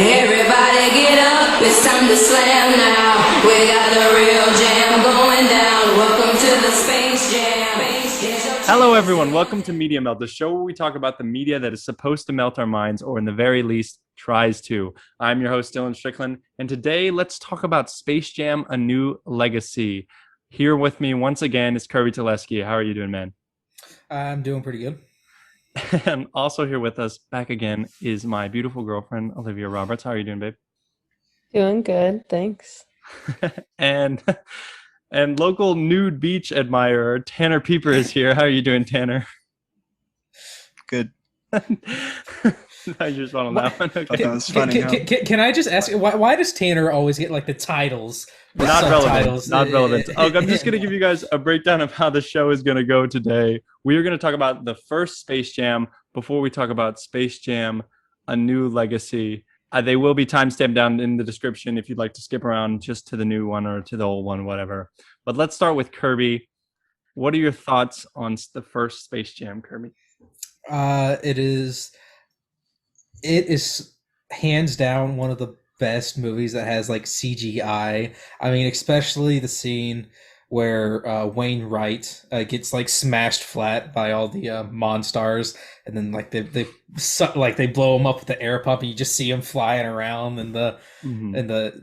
Everybody get up, it's time to slam now. We got the real jam going down. Welcome to the Space Jam. Hello everyone, welcome to MediaMelt, the show where we talk about the media that is supposed to melt our minds, or in the very least, tries to. I'm your host, Dylan Strickland, and today let's talk about Space Jam: A New Legacy. Here with me once again is Kirby Teleski. How are you doing, man? I'm doing pretty good. And also here with us, back again, is my beautiful girlfriend, Olivia Roberts. How are you doing, babe? Doing good, thanks. and local nude beach admirer, Tanner Pieper, is here. How are you doing, Tanner? Good. I just went on that one. Okay. That was funny. Can I just ask, why does Tanner always get like the titles? Not relevant. Not relevant. Oh, I'm just going to give you guys a breakdown of how the show is going to go today. We are going to talk about the first Space Jam before we talk about Space Jam: A New Legacy. They will be timestamped down in the description if you'd like to skip around just to the new one or to the old one, whatever. But let's start with Kirby. What are your thoughts on the first Space Jam, Kirby? It is hands down one of the best movies that has like CGI. I mean, especially the scene where Wayne Wright gets like smashed flat by all the Monstars, and then like they blow him up with the air pump, and you just see him flying around in the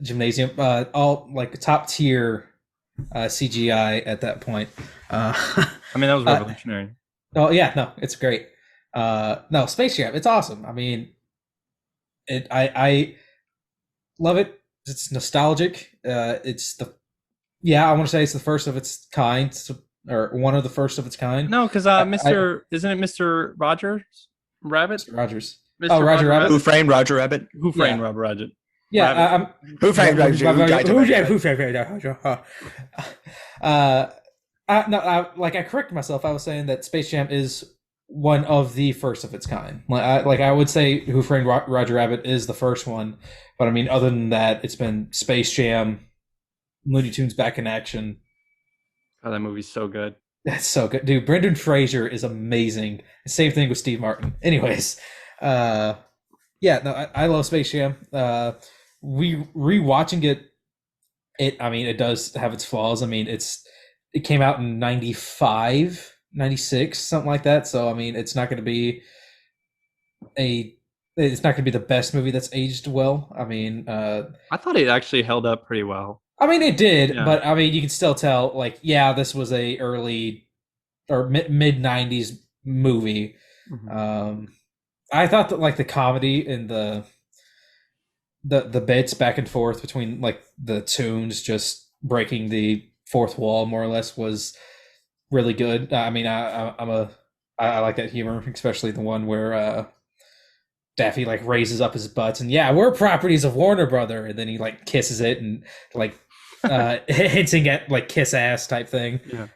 gymnasium. All like top tier CGI at that point. I mean, that was revolutionary. Oh yeah, no, it's great. No, Space Jam, it's awesome. I mean, I love it. It's nostalgic. I want to say it's the first of its kind, or one of the first of its kind. No, because isn't it Mr. Rogers Rabbit? Mr. Rogers. Mr. Roger Rabbit. Who framed Roger Rabbit? Who framed Roger Rabbit? Yeah. Who framed Roger? Who framed Roger? I corrected myself. I was saying that Space Jam is one of the first of its kind. I would say Who Framed Roger Rabbit is the first one, but I mean, other than that, it's been Space Jam, Looney Tunes Back in Action. Oh, that movie's so good. That's so good, dude. Brendan Fraser is amazing. Same thing with Steve Martin. Anyways, I love Space Jam. Rewatching it. I mean, it does have its flaws. I mean, it came out in 95. 96, something like that. So I mean, it's not going to be the best movie that's aged well. I mean, I thought it actually held up pretty well. I mean, it did, yeah. But I mean, you can still tell, like, yeah, this was a early or mid 90s movie. Mm-hmm. I thought that like the comedy and the bits back and forth between like the tunes just breaking the fourth wall more or less was really good. I mean, I like that humor, especially the one where Daffy like raises up his butts and we're properties of Warner Brother, and then he like kisses it and like hinting at like kiss ass type thing. Yeah.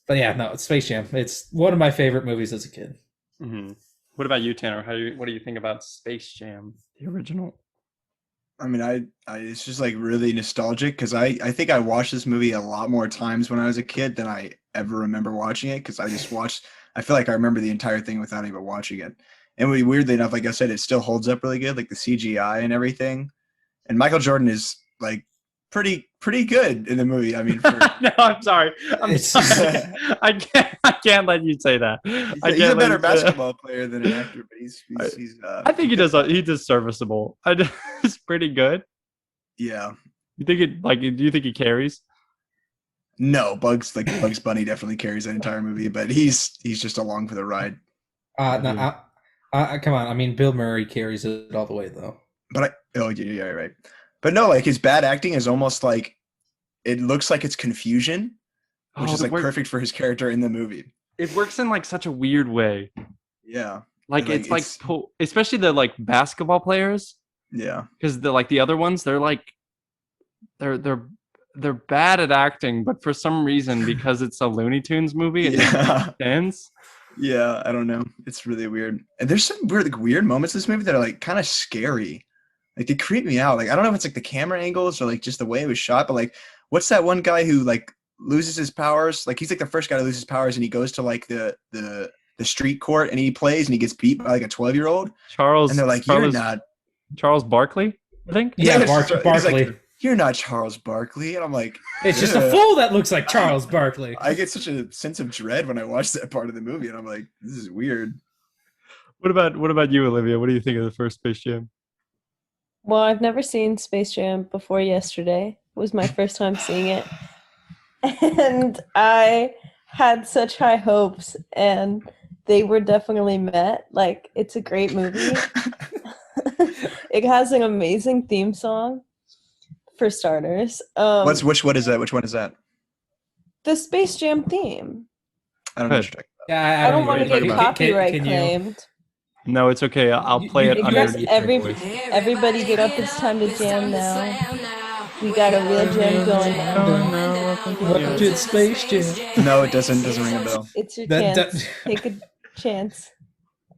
But yeah, no, it's Space Jam. It's one of my favorite movies as a kid. Mm-hmm. What about you, Tanner? What do you think about Space Jam, the original? I mean, it's just like really nostalgic because I think I watched this movie a lot more times when I was a kid than I ever remember watching it, because I feel like I remember the entire thing without even watching it. And weirdly enough, like I said, it still holds up really good, like the CGI and everything. And Michael Jordan is like pretty good in the movie. I mean, no, I'm sorry. I can't let you say that. He's a better basketball player than an actor, but he's I think he does. He does serviceable. He's pretty good. Yeah. You think it? Like, do you think he carries? No, Bugs Bunny definitely carries that entire movie, but he's just along for the ride. No, come on. I mean, Bill Murray carries it all the way though. But yeah, right. But no, like his bad acting is almost like it looks like it's confusion, which is like perfect for his character in the movie. It works in like such a weird way. Yeah. Like it's especially the like basketball players. Yeah. Because the other ones, they're like they're bad at acting, but for some reason, because it's a Looney Tunes movie, it makes sense. Yeah, I don't know. It's really weird. And there's some weird moments in this movie that are like kind of scary. Like they creep me out. Like I don't know if it's like the camera angles or like just the way it was shot, but like what's that one guy who like loses his powers? Like he's like the first guy to lose his powers, and he goes to like the street court and he plays and he gets beat by like a 12-year-old. Charles. And they're like, you're not Charles Barkley, I think. Yeah, Yes, Bar- so he's Barkley. like, "You're not Charles Barkley," and I'm like, It's just a "Ugh." fool that looks like Charles Barkley. I get such a sense of dread when I watch that part of the movie, and I'm like, "This is weird." What about you, Olivia? What do you think of the first Space Jam? Well, I've never seen Space Jam before yesterday. It was my first time seeing it. And I had such high hopes, and they were definitely met. Like, it's a great movie. It has an amazing theme song, for starters. Which one is that? Which one is that? The Space Jam theme. I don't know what you're talking Yeah, I don't want to know get what copyright can you- claimed. No, it's okay. I'll play it you guys- underneath every- my voice. Everybody get up, it's time to jam now. We got a real jam going now. Welcome to the Space Jam. about. No, it doesn't ring a bell. It's your That- chance. that- Take a chance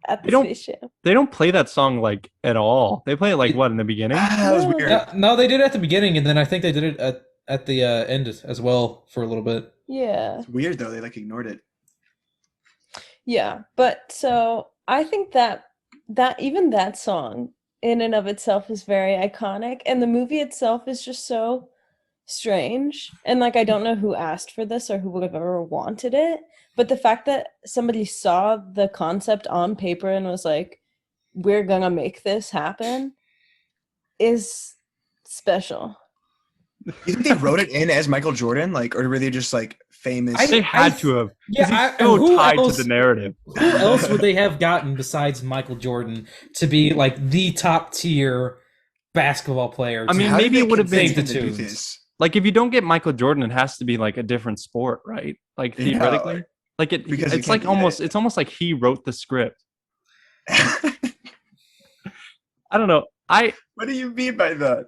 at the You don't- Space Jam. They don't play that song like at all. They play it like what in the beginning? That was Yeah. weird. No, they did it at the beginning, and then I think they did it at the end as well for a little bit. Yeah. It's weird though. They like ignored it. Yeah. But so I think that even that song in and of itself is very iconic, and the movie itself is just so strange. And like, I don't know who asked for this or who would have ever wanted it, but the fact that somebody saw the concept on paper and was like, we're gonna make this happen is special. You think they wrote it in as Michael Jordan, like, or were they just like famous? They had to have. Yeah, Yeah, he's so who tied else- to the narrative. Who else would they have gotten besides Michael Jordan to be like the top tier basketball player? I mean, How did maybe they it would have been convince him to do tunes. this? Like if you don't get Michael Jordan, it has to be like a different sport, right? Like Yeah, theoretically, like it. because you It's can't like do almost. that. It's almost like he wrote the script. I don't know. What do you mean by that?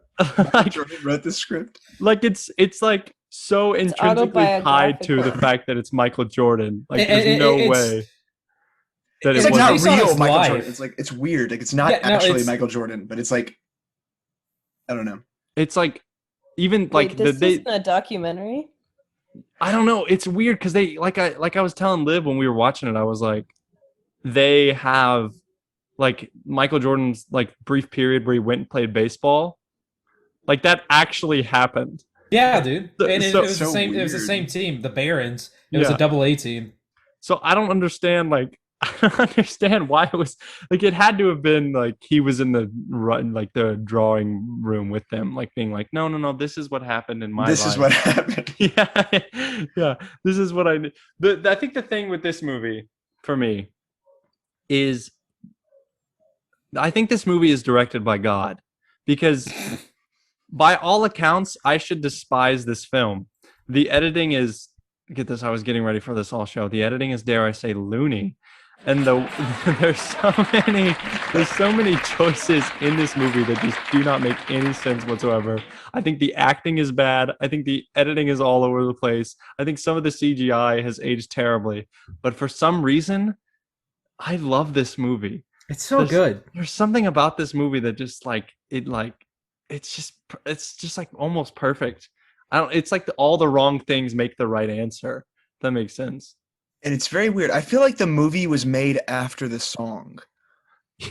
like, Jordan wrote the script. like it's like so intrinsically tied to the autobiographical. fact that it's Michael Jordan. Like And- there's no it's- way that It's it like not based on real his Michael life. Jordan. It's like it's weird. Like it's not Yeah, no, actually it's- Michael Jordan, but it's like I don't know. It's like even like Wait, this they. isn't a documentary? I don't know. It's weird because they like I was telling Liv when we were watching it. I was like, they have like Michael Jordan's like brief period where he went and played baseball. Like that actually happened. Yeah, dude. So- And it, so- it was the so same. It was the weird. same team, the Barons. It was Yeah. a double-A team. So I don't understand. Like I don't understand why it was like it had to have been like he was in the run like the drawing room with them, like being like, no, this is what happened in my This life. is what happened. yeah. This is what I think the thing with this movie for me is I think this movie is directed by God because by all accounts I should despise this film. The editing is get this, I was getting ready for this all show. The editing is, dare I say, loony. And there's so many choices in this movie that just do not make any sense whatsoever. I think the acting is bad. I think the editing is all over the place. I think some of the CGI has aged terribly. But for some reason, I love this movie. It's so There's- good. There's something about this movie that just it's just like almost perfect. It's like all the wrong things make the right answer. If that makes sense. And it's very weird. I feel like the movie was made after the song.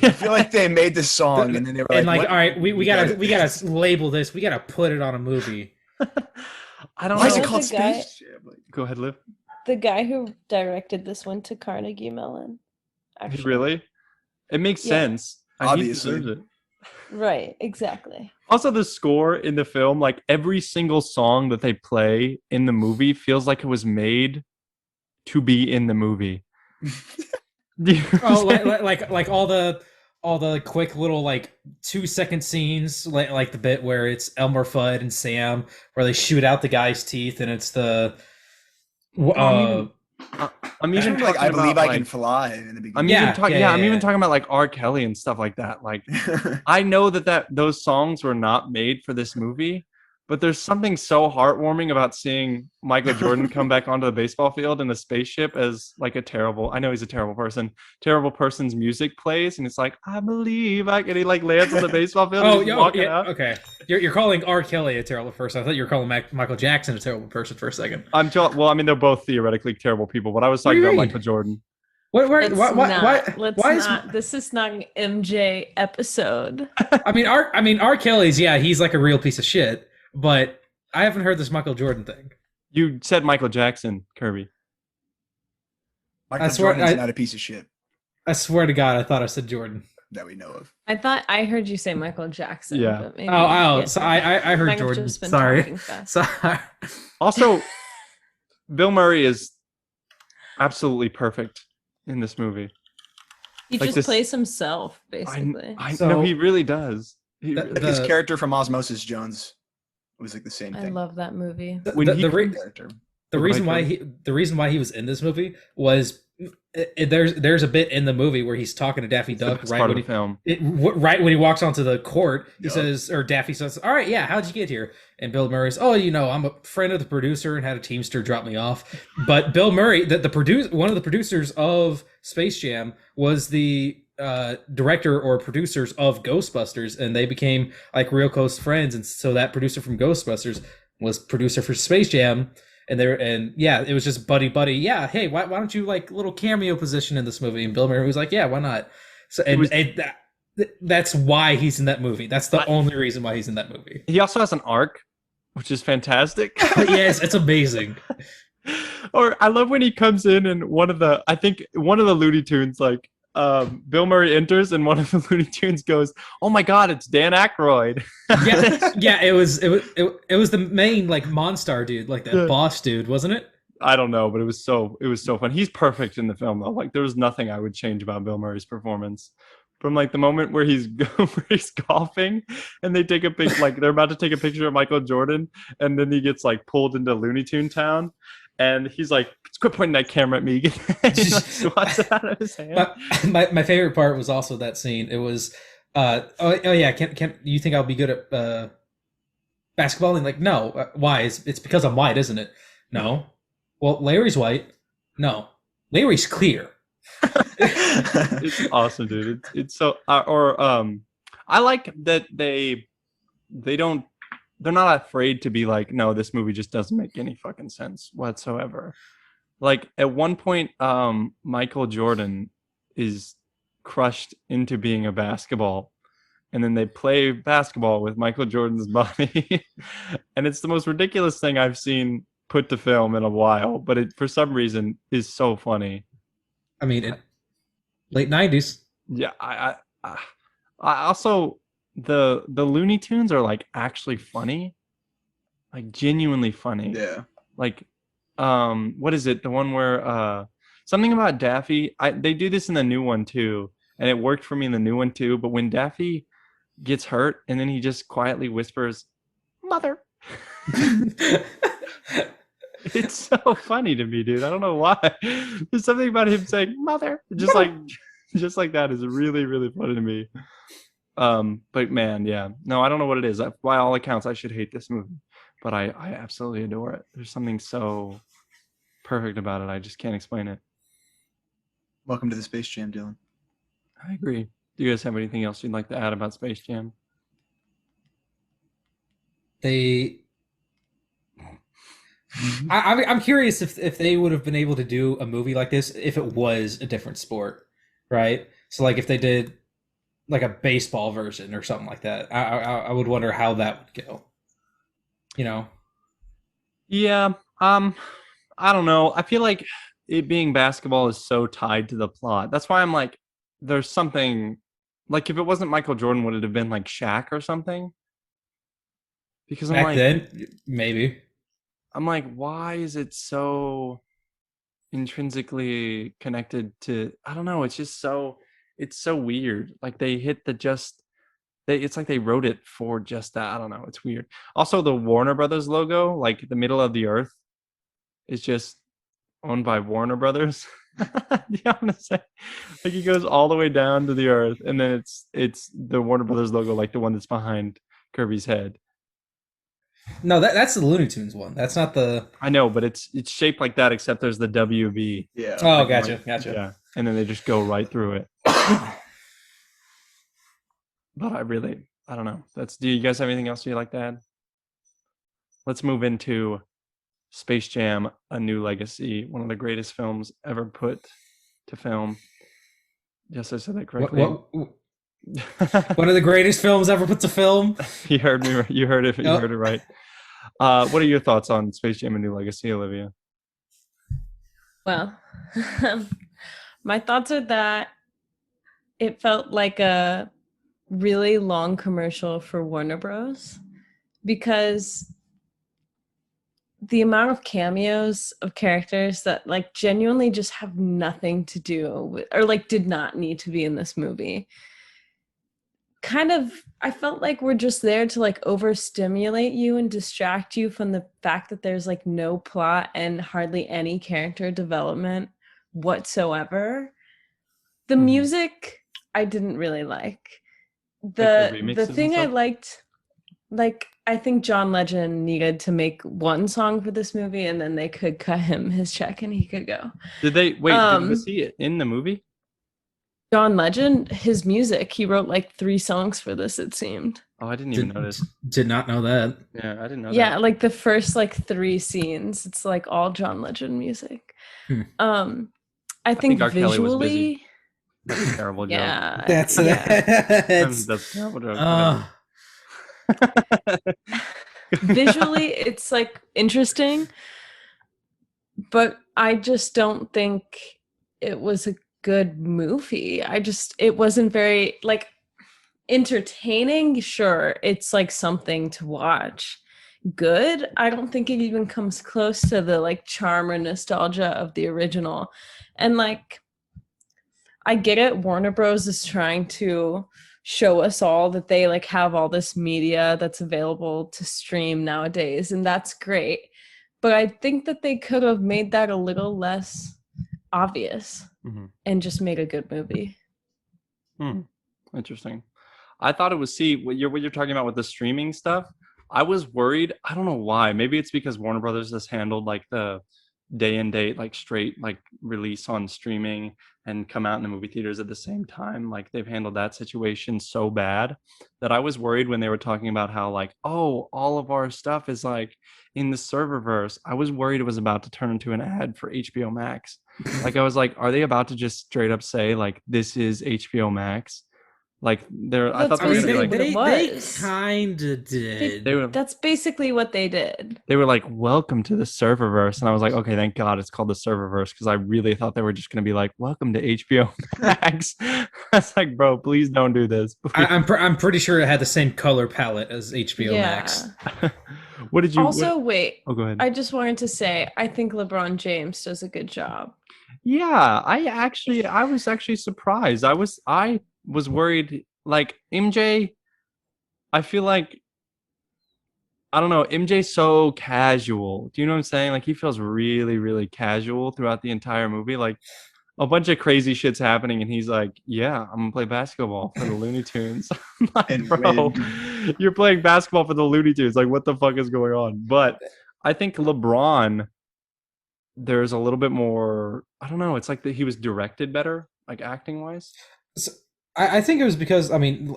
I feel like they made the song and then they were And like, like, "What? all right, we gotta label this. We gotta put it on a movie. I don't Why is know. it called The guy- Space Jam?" Like, Go ahead, Liv. The guy who directed this went to Carnegie Mellon. Actually. Really? It makes Yeah. sense. He Obviously. deserves it. Right, exactly. Also, the score in the film, like every single song that they play in the movie, feels like it was made to be in the movie. Do you Oh, understand? like all the quick little like 2-second scenes, like the bit where it's Elmer Fudd and Sam, where they shoot out the guy's teeth, and it's the. I'm even like, talking I believe about, I can like, fly in the I'm beginning. Yeah, even talking. yeah, Yeah, I'm yeah, even yeah. talking about like R. Kelly and stuff like that. Like, I know that those songs were not made for this movie, but there's something so heartwarming about seeing Michael Jordan come back onto the baseball field in a spaceship as like I know he's a terrible person's music plays, and it's like, I believe I can. He like lands on the baseball field. Oh, and he's yeah, walking yeah, out. okay. You're calling R. Kelly a terrible person. I thought you were calling Michael Jackson a terrible person for a second. Well, I mean, they're both theoretically terrible people, but I was What do talking you about mean? Michael Jordan. Why? Why is? This is not an MJ episode. I mean, R. Kelly's. Yeah, he's like a real piece of shit. But I haven't heard this Michael Jordan thing. You said Michael Jackson, Kirby. Michael Jordan's not a piece of shit I swear to God, I thought I said Jordan. that we know of. I heard you say Michael Jackson. Yeah. But maybe, So I heard might have Jordan. just been Sorry. talking fast. Sorry. Also, Bill Murray is absolutely perfect in this movie. He Like just this- plays himself, basically. I So- know he really does. Like his character from Osmosis Jones was like the same I thing. love that movie. When he- character. The reason why he was in this movie was there's a bit in the movie where he's talking to Daffy Duck right when of the film. right when he walks onto the court. He Yup. says, or Daffy says, "All right, yeah, how'd you get here?" And Bill Murray's, "Oh, I'm a friend of the producer and had a Teamster drop me off." But Bill Murray, one of the producers of Space Jam, was the director or producers of Ghostbusters, and they became like real close friends. And so that producer from Ghostbusters was producer for Space Jam. And yeah, it was just buddy. Yeah, hey, why don't you like little cameo position in this movie? And Bill Murray was like, yeah, why not? So that's why he's in that movie. That's the only reason why he's in that movie. He also has an arc, which is fantastic. Yes, it's amazing. Or I love when he comes in and one of the Looney Tunes, like Bill Murray enters and one of the Looney Tunes goes, "Oh my God, it's Dan Aykroyd." Yeah, it was the main like Monstar dude, like that boss dude, wasn't it? I don't know, but it was so fun. He's perfect in the film though. Like there was nothing I would change about Bill Murray's performance. From like the moment where he's golfing and they take a pic, like they're about to take a picture of Michael Jordan, and then he gets like pulled into Looney Tune Town, and he's like, "Quit pointing that camera at me!" He like, swats it out of his hand. My favorite part was also that scene. It was, oh yeah, can you think I'll be good at basketball? And like, no, why? It's because I'm white, isn't it? No. Well, Larry's white. No, Larry's clear. It's awesome, dude. It's so I like that they're not afraid to be like, no, this movie just doesn't make any fucking sense whatsoever. Like at one point, Michael Jordan is crushed into being a basketball, and then they play basketball with Michael Jordan's body, and it's the most ridiculous thing I've seen put to film in a while, but it for some reason is so funny. I mean, late 90s. Yeah, I also the Looney Tunes are like actually funny, like genuinely funny. Yeah. Like, what is it? The one where something about Daffy. They do this in the new one too, and it worked for me in the new one too. But when Daffy gets hurt and then he just quietly whispers, "Mother." It's so funny to me, dude. I don't know why. There's something about him saying "mother," just like that is really, really funny to me. But man, yeah, no, I don't know what it is. By all accounts, I should hate this movie, but I absolutely adore it. There's something so perfect about it. I just can't explain it. Welcome to the Space Jam, Dylan. I agree. Do you guys have anything else you'd like to add about Space Jam? I'm curious if they would have been able to do a movie like this if it was a different sport, right? So like if they did like a baseball version or something like that, I would wonder how that would go. You know? Yeah. I don't know. I feel like it being basketball is so tied to the plot. That's why I'm like, there's something like if it wasn't Michael Jordan, would it have been like Shaq or something? Because I'm Back like, then, maybe. I'm like, why is it so intrinsically connected to? I don't know. It's just it's so weird. Like they hit it's like they wrote it for just that. I don't know. It's weird. Also, the Warner Brothers logo, like the middle of the earth, is just owned by Warner Brothers. You know what I'm gonna say? Like it goes all the way down to the earth, and then it's the Warner Brothers logo, like the one that's behind Kirby's head. No, that's the Looney Tunes one. That's not the. I know, but it's shaped like that, except there's the WB. Yeah. Oh, gotcha. Yeah, and then they just go right through it. But I don't know. Do you guys have anything else you'd like to add? Let's move into Space Jam: A New Legacy, one of the greatest films ever put to film. Yes, I said that correctly. One of the greatest films ever put to film. You heard me. You heard it. You Yep. heard it right. What are your thoughts on Space Jam: A New Legacy, Olivia? Well, my thoughts are that it felt like a really long commercial for Warner Bros. Because the amount of cameos of characters that like genuinely just have nothing to do with, or like did not need to be in this movie. Kind of, I felt like we're just there to like overstimulate you and distract you from the fact that there's like no plot and hardly any character development whatsoever. The music I didn't really like. The thing I liked, like, I think John Legend needed to make one song for this movie and then they could cut him his check and he could go. Did they was he in the movie? John Legend, his music, he wrote like 3 songs for this, it seemed. Oh, I didn't even notice. Did not know that. Yeah, I didn't know Yeah, that. like the first like 3 scenes, it's like all John Legend music. I think R. Kelly was visually, busy. That's a terrible joke. yeah, That's That's a terrible joke. visually it's like interesting, but I just don't think it was a good movie. It wasn't very like entertaining. Sure, it's like something to watch. Good, I don't think it even comes close to the like charm or nostalgia of the original. And like, I get it, Warner Bros is trying to show us all that they like have all this media that's available to stream nowadays, and that's great, but I think that they could have made that a little less obvious and just made a good movie. Interesting. I thought it was what you're talking about with the streaming stuff. I was worried. I don't know why. Maybe it's because Warner Brothers has handled like the day and date, like straight like release on streaming and come out in the movie theaters at the same time. Like they've handled that situation so bad that I was worried when they were talking about how like, oh, all of our stuff is like in the serververse. I was worried it was about to turn into an ad for HBO Max. Like I was like, are they about to just straight up say like, this is HBO Max? Like I thought they were gonna be like, they kind of did. That's basically what they did. They were like, welcome to the serververse. And I was like, okay, thank God it's called the serververse, because I really thought they were just going to be like, welcome to HBO Max. I was like, bro, please don't do this. I'm pretty sure it had the same color palette as HBO Max. What did you wait? Oh, go ahead. I just wanted to say, I think LeBron James does a good job. Yeah, I was actually surprised. I was worried, like MJ, I feel like, I don't know, MJ's so casual. Do you know what I'm saying? Like he feels really, really casual throughout the entire movie. Like a bunch of crazy shit's happening and he's like, yeah, I'm gonna play basketball for the Looney Tunes. Like, bro, you're playing basketball for the Looney Tunes. Like what the fuck is going on? But I think LeBron, there's a little bit more, I don't know, it's like that he was directed better, like acting wise. So, I think it was because, I mean,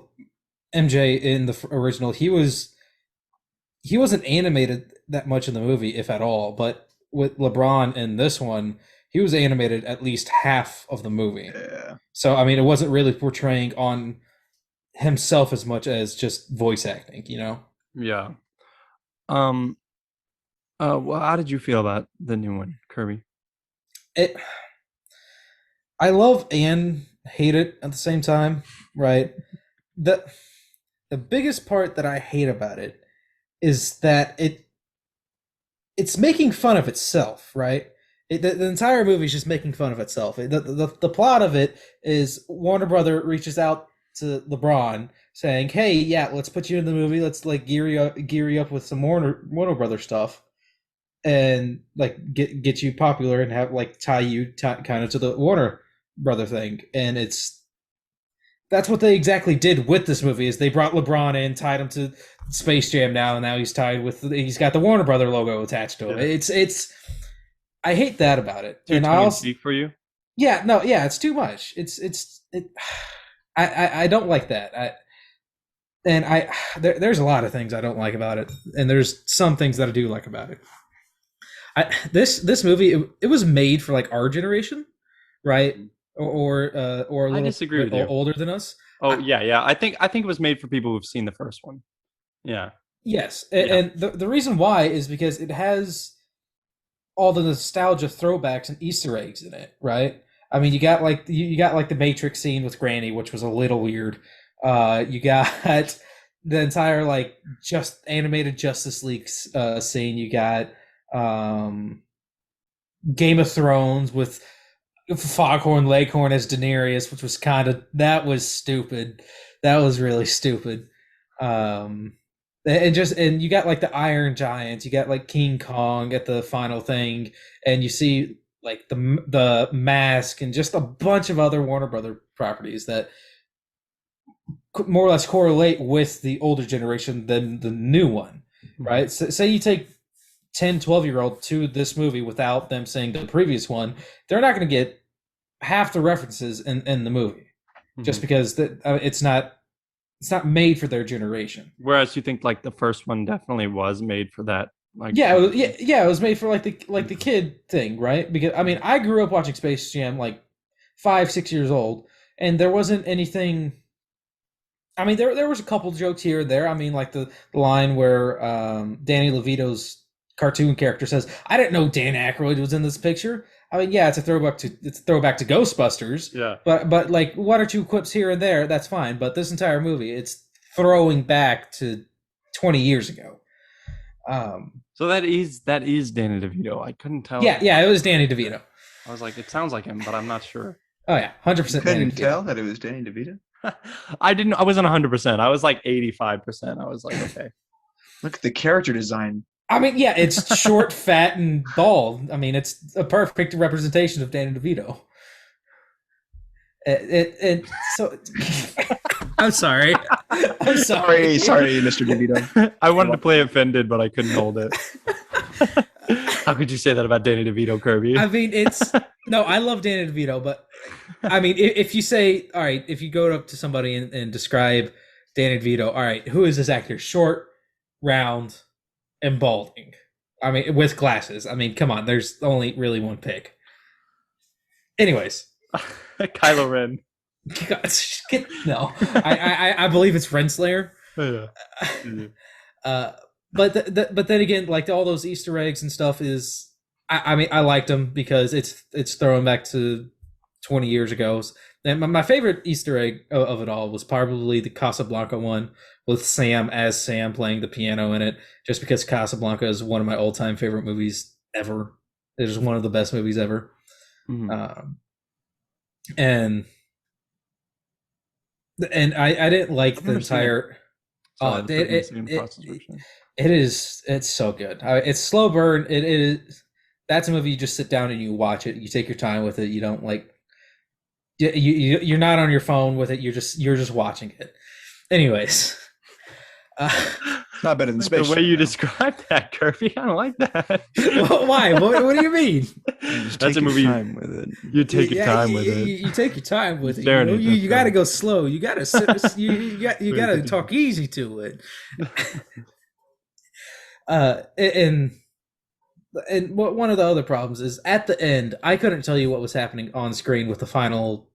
MJ in the original, he wasn't animated that much in the movie, if at all. But with LeBron in this one, he was animated at least half of the movie. Yeah. So, I mean, it wasn't really portraying on himself as much as just voice acting, you know? Yeah. Well, how did you feel about the new one, Kirby? I love and hate it at the same time, right? The biggest part that I hate about it is that it's making fun of itself, right? The entire movie is just making fun of itself. The plot of it is Warner Brother reaches out to LeBron saying, "Hey, yeah, let's put you in the movie. Let's like gear you up with some Warner Brother stuff, and like get you popular and have like tie you kind of to the Warner Brother thing." And that's what they exactly did with this movie. Is they brought LeBron in, tied him to Space Jam now, and now he's got the Warner Brother logo attached to him. Yeah. It's I hate that about it. Too tongue in cheek for you? Yeah, no, yeah, it's too much. I don't like that. There's a lot of things I don't like about it, and there's some things that I do like about it. This movie, it was made for like our generation, right? or a I little disagree bit with you. older than us. Oh yeah. I think it was made for people who've seen the first one. Yeah. Yes, Yeah. and the reason why is because it has all the nostalgia throwbacks and Easter eggs in it, right? I mean, you got like the Matrix scene with Granny, which was a little weird. You got the entire like just animated Justice League scene. You got Game of Thrones with Foghorn Leghorn as Daenerys, which was that was stupid. That was really stupid. And you got like the Iron Giants, you got like King Kong at the final thing, and you see like the Mask and just a bunch of other Warner Brother properties that more or less correlate with the older generation than the new one, right? So, say you take 10, 12-year-old to this movie without them seeing the previous one, they're not going to get half the references in the movie, just because it's not made for their generation. Whereas you think like the first one definitely was made for that. Like It was made for like the kid thing, right? Because I mean, I grew up watching Space Jam like 5, 6 years old, and there wasn't anything. I mean, there was a couple jokes here and there. I mean, like the line where Danny DeVito's cartoon character says, "I didn't know Dan Aykroyd was in this picture." I mean, yeah, it's a throwback to Ghostbusters. Yeah. But like one or two quips here and there, that's fine. But this entire movie, it's throwing back to 20 years ago. So that is Danny DeVito. I couldn't tell. Yeah, it was Danny DeVito. I was like, it sounds like him, but I'm not sure. Oh yeah, 100%. Couldn't tell that it was Danny DeVito. I wasn't 100%. I was like 85%. I was like, okay. Look at the character design. I mean, yeah, it's short, fat, and bald. I mean, it's a perfect representation of Danny DeVito. So I'm sorry. I'm sorry. Sorry, Mr. DeVito. I wanted to play offended, but I couldn't hold it. How could you say that about Danny DeVito, Kirby? I mean, I love Danny DeVito, but I mean, if you say, all right, if you go up to somebody and describe Danny DeVito, all right, who is this actor? Short, round, and balding. I mean, with glasses. I mean, come on, there's only really one pick. Anyways. Kylo Ren. No, I believe it's Renslayer. Yeah. But then again, like all those Easter eggs and stuff is, I mean, I liked them because it's throwing back to 20 years ago. And my favorite Easter egg of it all was probably the Casablanca one with Sam playing the piano in it, just because Casablanca is one of my all-time favorite movies ever. It is one of the best movies ever. Mm-hmm. And I didn't like the entire. It's so good. It's slow burn. It is. That's a movie you just sit down and you watch it. You take your time with it. You don't like. You're not on your phone with it. You're just watching it. Anyways. Not better than Space The way you described that, Kirby, I don't like that. Why? What do you mean? That's a movie. Time with it. You take your time with it. You take your time with it. Staring You got to go slow. You got to you got to talk easy to it. And one of the other problems is at the end, I couldn't tell you what was happening on screen with the final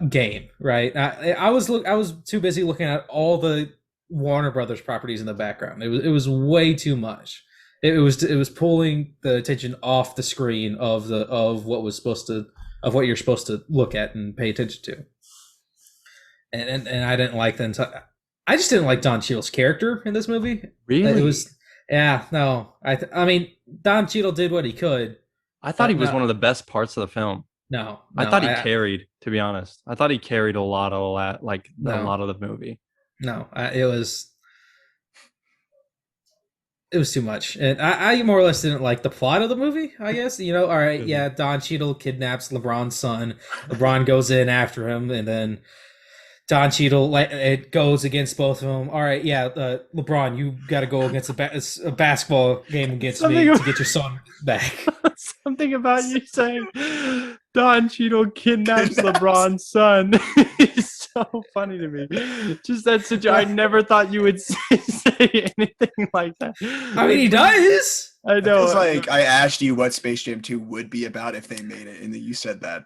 game, right? I was too busy looking at all the Warner Brothers properties in the background. It was way too much. It was pulling the attention off the screen of what you're supposed to look at and pay attention to. And I didn't like I just didn't like Don Cheadle's character in this movie. Really? It was no. I mean, Don Cheadle did what he could. I thought he was one of the best parts of the film. No, I thought he carried. To be honest, I thought he carried a lot of the movie. No, it was too much, and I more or less didn't like the plot of the movie. I guess all right, yeah. Don Cheadle kidnaps LeBron's son. LeBron goes in after him, and then Don Cheadle it goes against both of them. All right, yeah. LeBron, you got to go against a basketball game against me to get your son back. Something about you saying Don Cheadle kidnaps LeBron's son is so funny to me. Just that I never thought you would say anything like that. I mean, he does. I It know. feels like I asked you what Space Jam 2 would be about if they made it, and then you said that.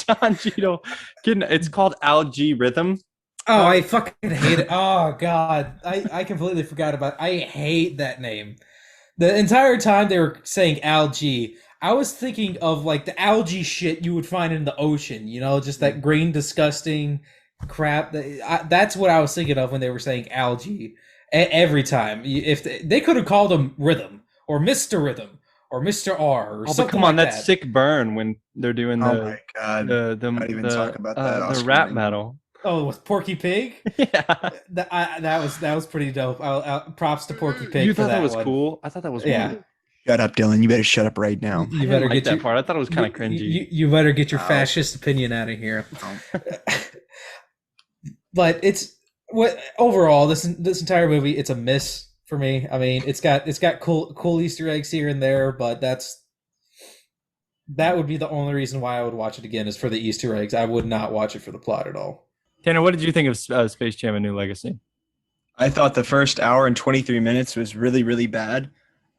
Don Cheadle. It's called Algae Rhythm. Oh, I fucking hate it. Oh god, I completely forgot about it. I hate that name. The entire time they were saying algae, I was thinking of like the algae shit you would find in the ocean, you know, just that green disgusting crap. That's what I was thinking of when they were saying algae every time. If they could have called him Rhythm or Mr. Rhythm or Mr. R or something come on, like that's that. sick burn when they're doing Oh my god! Not even talk about that. the Oscar rap winning. battle. Oh, with Porky Pig? Yeah. That was pretty dope. Props to Porky Pig You for thought that was one. cool? I thought that was Yeah. cool. Shut up, Dylan. You better shut up right now. You I better didn't like get that part. I thought it was kind of cringy. You better get your Ow. fascist opinion out of here. Oh. But it's what overall this entire movie, it's a miss for me. I mean, it's got cool Easter eggs here and there, but that would be the only reason why I would watch it again is for the Easter eggs. I would not watch it for the plot at all. Tanner, what did you think of Space Jam: A New Legacy? I thought the first hour and 23 minutes was really, really bad,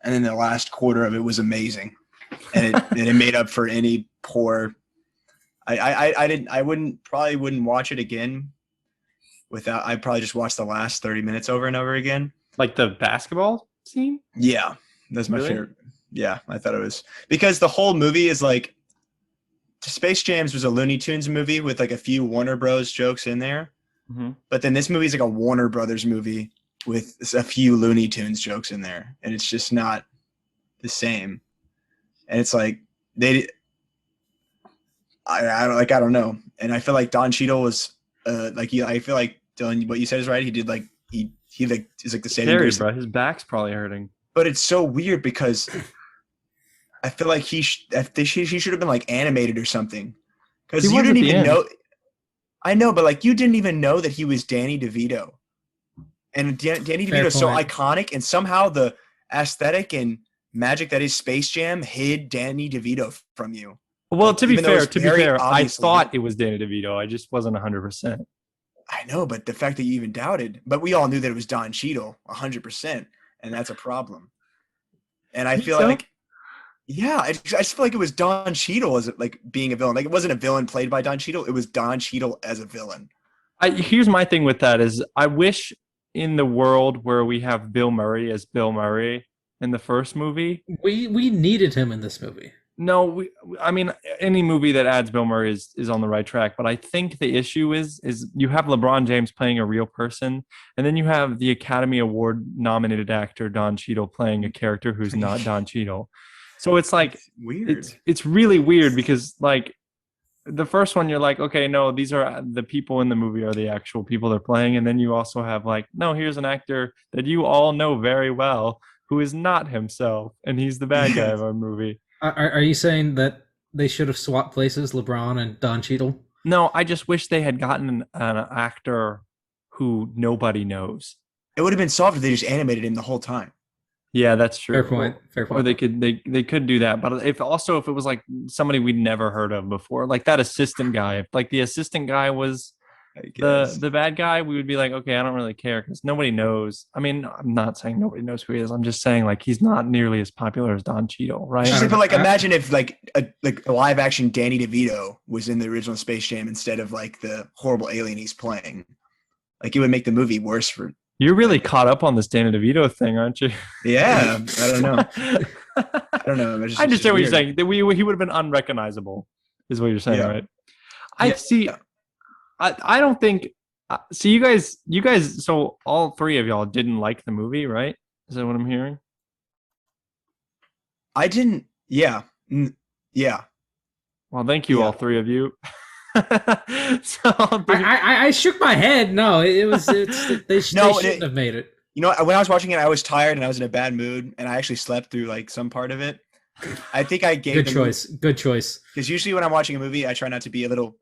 and then the last quarter of it was amazing, and it made up for any poor. I wouldn't watch it again. I'd probably just watch the last 30 minutes over and over again. Like the basketball scene? Yeah, that's my Really? favorite. Yeah, I thought it was because the whole movie is like Space Jams was a Looney Tunes movie with like a few Warner Bros. Jokes in there. Mm-hmm. But then this movie is like a Warner Brothers movie with a few Looney Tunes jokes in there. And it's just not the same. And it's like I don't know. And I feel like Don Cheadle was I feel like Dylan, what you said is right. He did like he like is like the saving Carried, grace. bro. His back's probably hurting. But it's so weird because I feel like he should have been like animated or something. Because He you was didn't at the even end. know. I know, but like you didn't even know that he was Danny DeVito. And Danny DeVito is so point. iconic, and somehow the aesthetic and magic that is Space Jam hid Danny DeVito from you. Well, Like, to be even though it's fair, very I obviously thought him. it was Danny DeVito. I just wasn't 100%. I know, but the fact that you even doubted, but we all knew that it was Don Cheadle 100%, and that's a problem. And I Think feel so? like, yeah, I just feel like it was Don Cheadle as like being a villain. Like it wasn't a villain played by Don Cheadle; it was Don Cheadle as a villain. Here's my thing with that is I wish in the world where we have Bill Murray as Bill Murray in the first movie. We needed him in this movie. No, I mean any movie that adds Bill Murray is on the right track. But I think the issue is you have LeBron James playing a real person, and then you have the Academy Award nominated actor Don Cheadle playing a character who's not Don Cheadle. So it's like Weird. it's really weird because like the first one you're like, okay, no, these are the people in the movie are the actual people they're playing, and then you also have like, no, here's an actor that you all know very well who is not himself, and he's the bad guy of our movie. Are you saying that they should have swapped places, LeBron and Don Cheadle? No, I just wish they had gotten an actor who nobody knows. It would have been solved if they just animated him the whole time. Yeah, that's true. Fair point. Fair Or point. they could do that, but if it was like somebody we'd never heard of before, like that assistant guy, if like the assistant guy was I guess. the bad guy, we would be like, okay, I don't really care because nobody knows. I mean, I'm not saying nobody knows who he is. I'm just saying like he's not nearly as popular as Don Cheadle, right? Just, I- but like I- imagine if like a live action Danny DeVito was in the original Space Jam instead of like the horrible alien he's playing. Like it would make the movie worse for. You're really caught up on this Danny DeVito thing, aren't you? Yeah, I don't know. I don't know. I understand what you're saying. That he would have been unrecognizable, is what you're saying, Yeah. right? I Yeah. see. I don't think. So you guys. So all three of y'all didn't like the movie, right? Is that what I'm hearing? I didn't. Yeah. Yeah. Well, thank you, Yeah. all three of you. So I shook my head. No, they No, shouldn't have made it. You know, when I was watching it, I was tired and I was in a bad mood, and I actually slept through like some part of it. I think I gave Good choice. Good choice. because usually when I'm watching a movie, I try not to be a little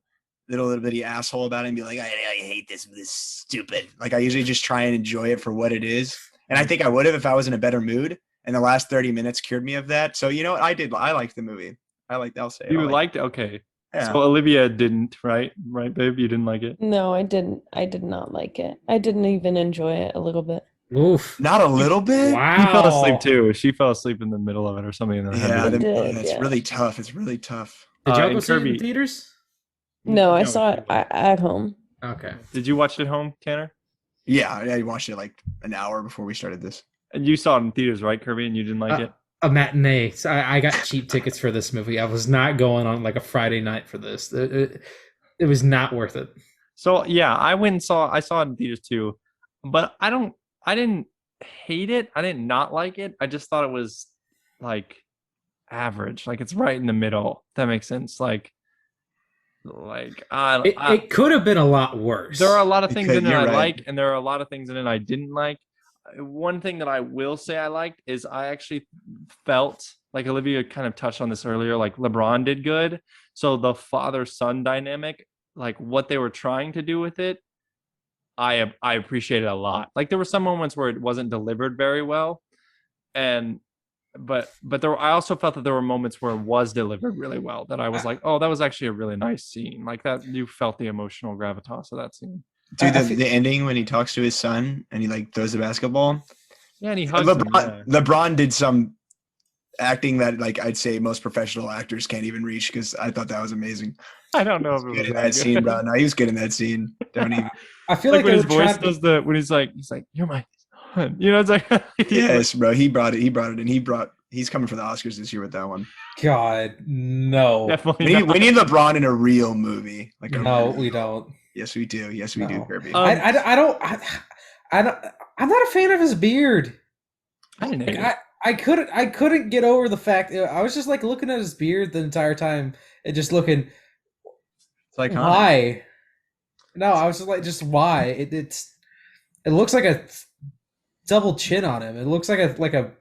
bitty asshole about it and be like, I hate this is stupid. Like I usually just try and enjoy it for what it is, and I think I would have if I was in a better mood. And the last 30 minutes cured me of that. So you know what I did? I liked the movie. I'll say you I liked it, okay? Yeah. So Olivia didn't, right? Right, babe? You didn't like it. No, I didn't. I did not like it. I didn't even enjoy it a little bit. Oof. Not a little bit. Wow. She fell asleep too. She fell asleep in the middle of it or something in her Yeah, head. it's yeah. really tough. It's really tough. Did y'all go and see it in Kirby, theaters? No, I No, saw she it went. at home. Okay. Did you watch it at home, Tanner? Yeah, I watched it like an hour before we started this. And you saw it in theaters, right, Kirby? And you didn't like it? A matinee. So I got cheap tickets for this movie. I was not going on like a Friday night for this. It was not worth it. So yeah, I saw it in theaters too, but I didn't hate it. I didn't not like it. I just thought it was like average. Like it's right in the middle. If that makes sense. It could have been a lot worse. There are a lot of It things could, in it you're I right. like, and there are a lot of things in it I didn't like. One thing that I will say I liked is I actually felt like Olivia kind of touched on this earlier, like LeBron did good. So the father-son dynamic, like what they were trying to do with it, I appreciated a lot. Like there were some moments where it wasn't delivered very well, and but I also felt that there were moments where it was delivered really well. That I was like, oh, that was actually a really nice scene. Like that, you felt the emotional gravitas of that scene. Dude, I the ending when he talks to his son and he like throws the basketball. Yeah, and he hugs him. Yeah. LeBron did some acting that like I'd say most professional actors can't even reach because I thought that was amazing. I don't know if it Good was in that that scene, good. bro. No, he was good in that scene. Don't even. I feel Like like when they his were voice trying does when he's like, you're my son. You know, it's like Yes, bro. He brought it. He brought it, and he's coming for the Oscars this year with that one. God, no. definitely. We need LeBron in a real movie. Like No, we don't. Yes, we do. Yes, we do, No. Kirby. I don't. I'm not a fan of his beard. I didn't hate Like, it. I couldn't get over the fact. I was just like looking at his beard the entire time and just looking. It's iconic. Why? No, I was just like, just why? It looks like a double chin on him. It looks like a.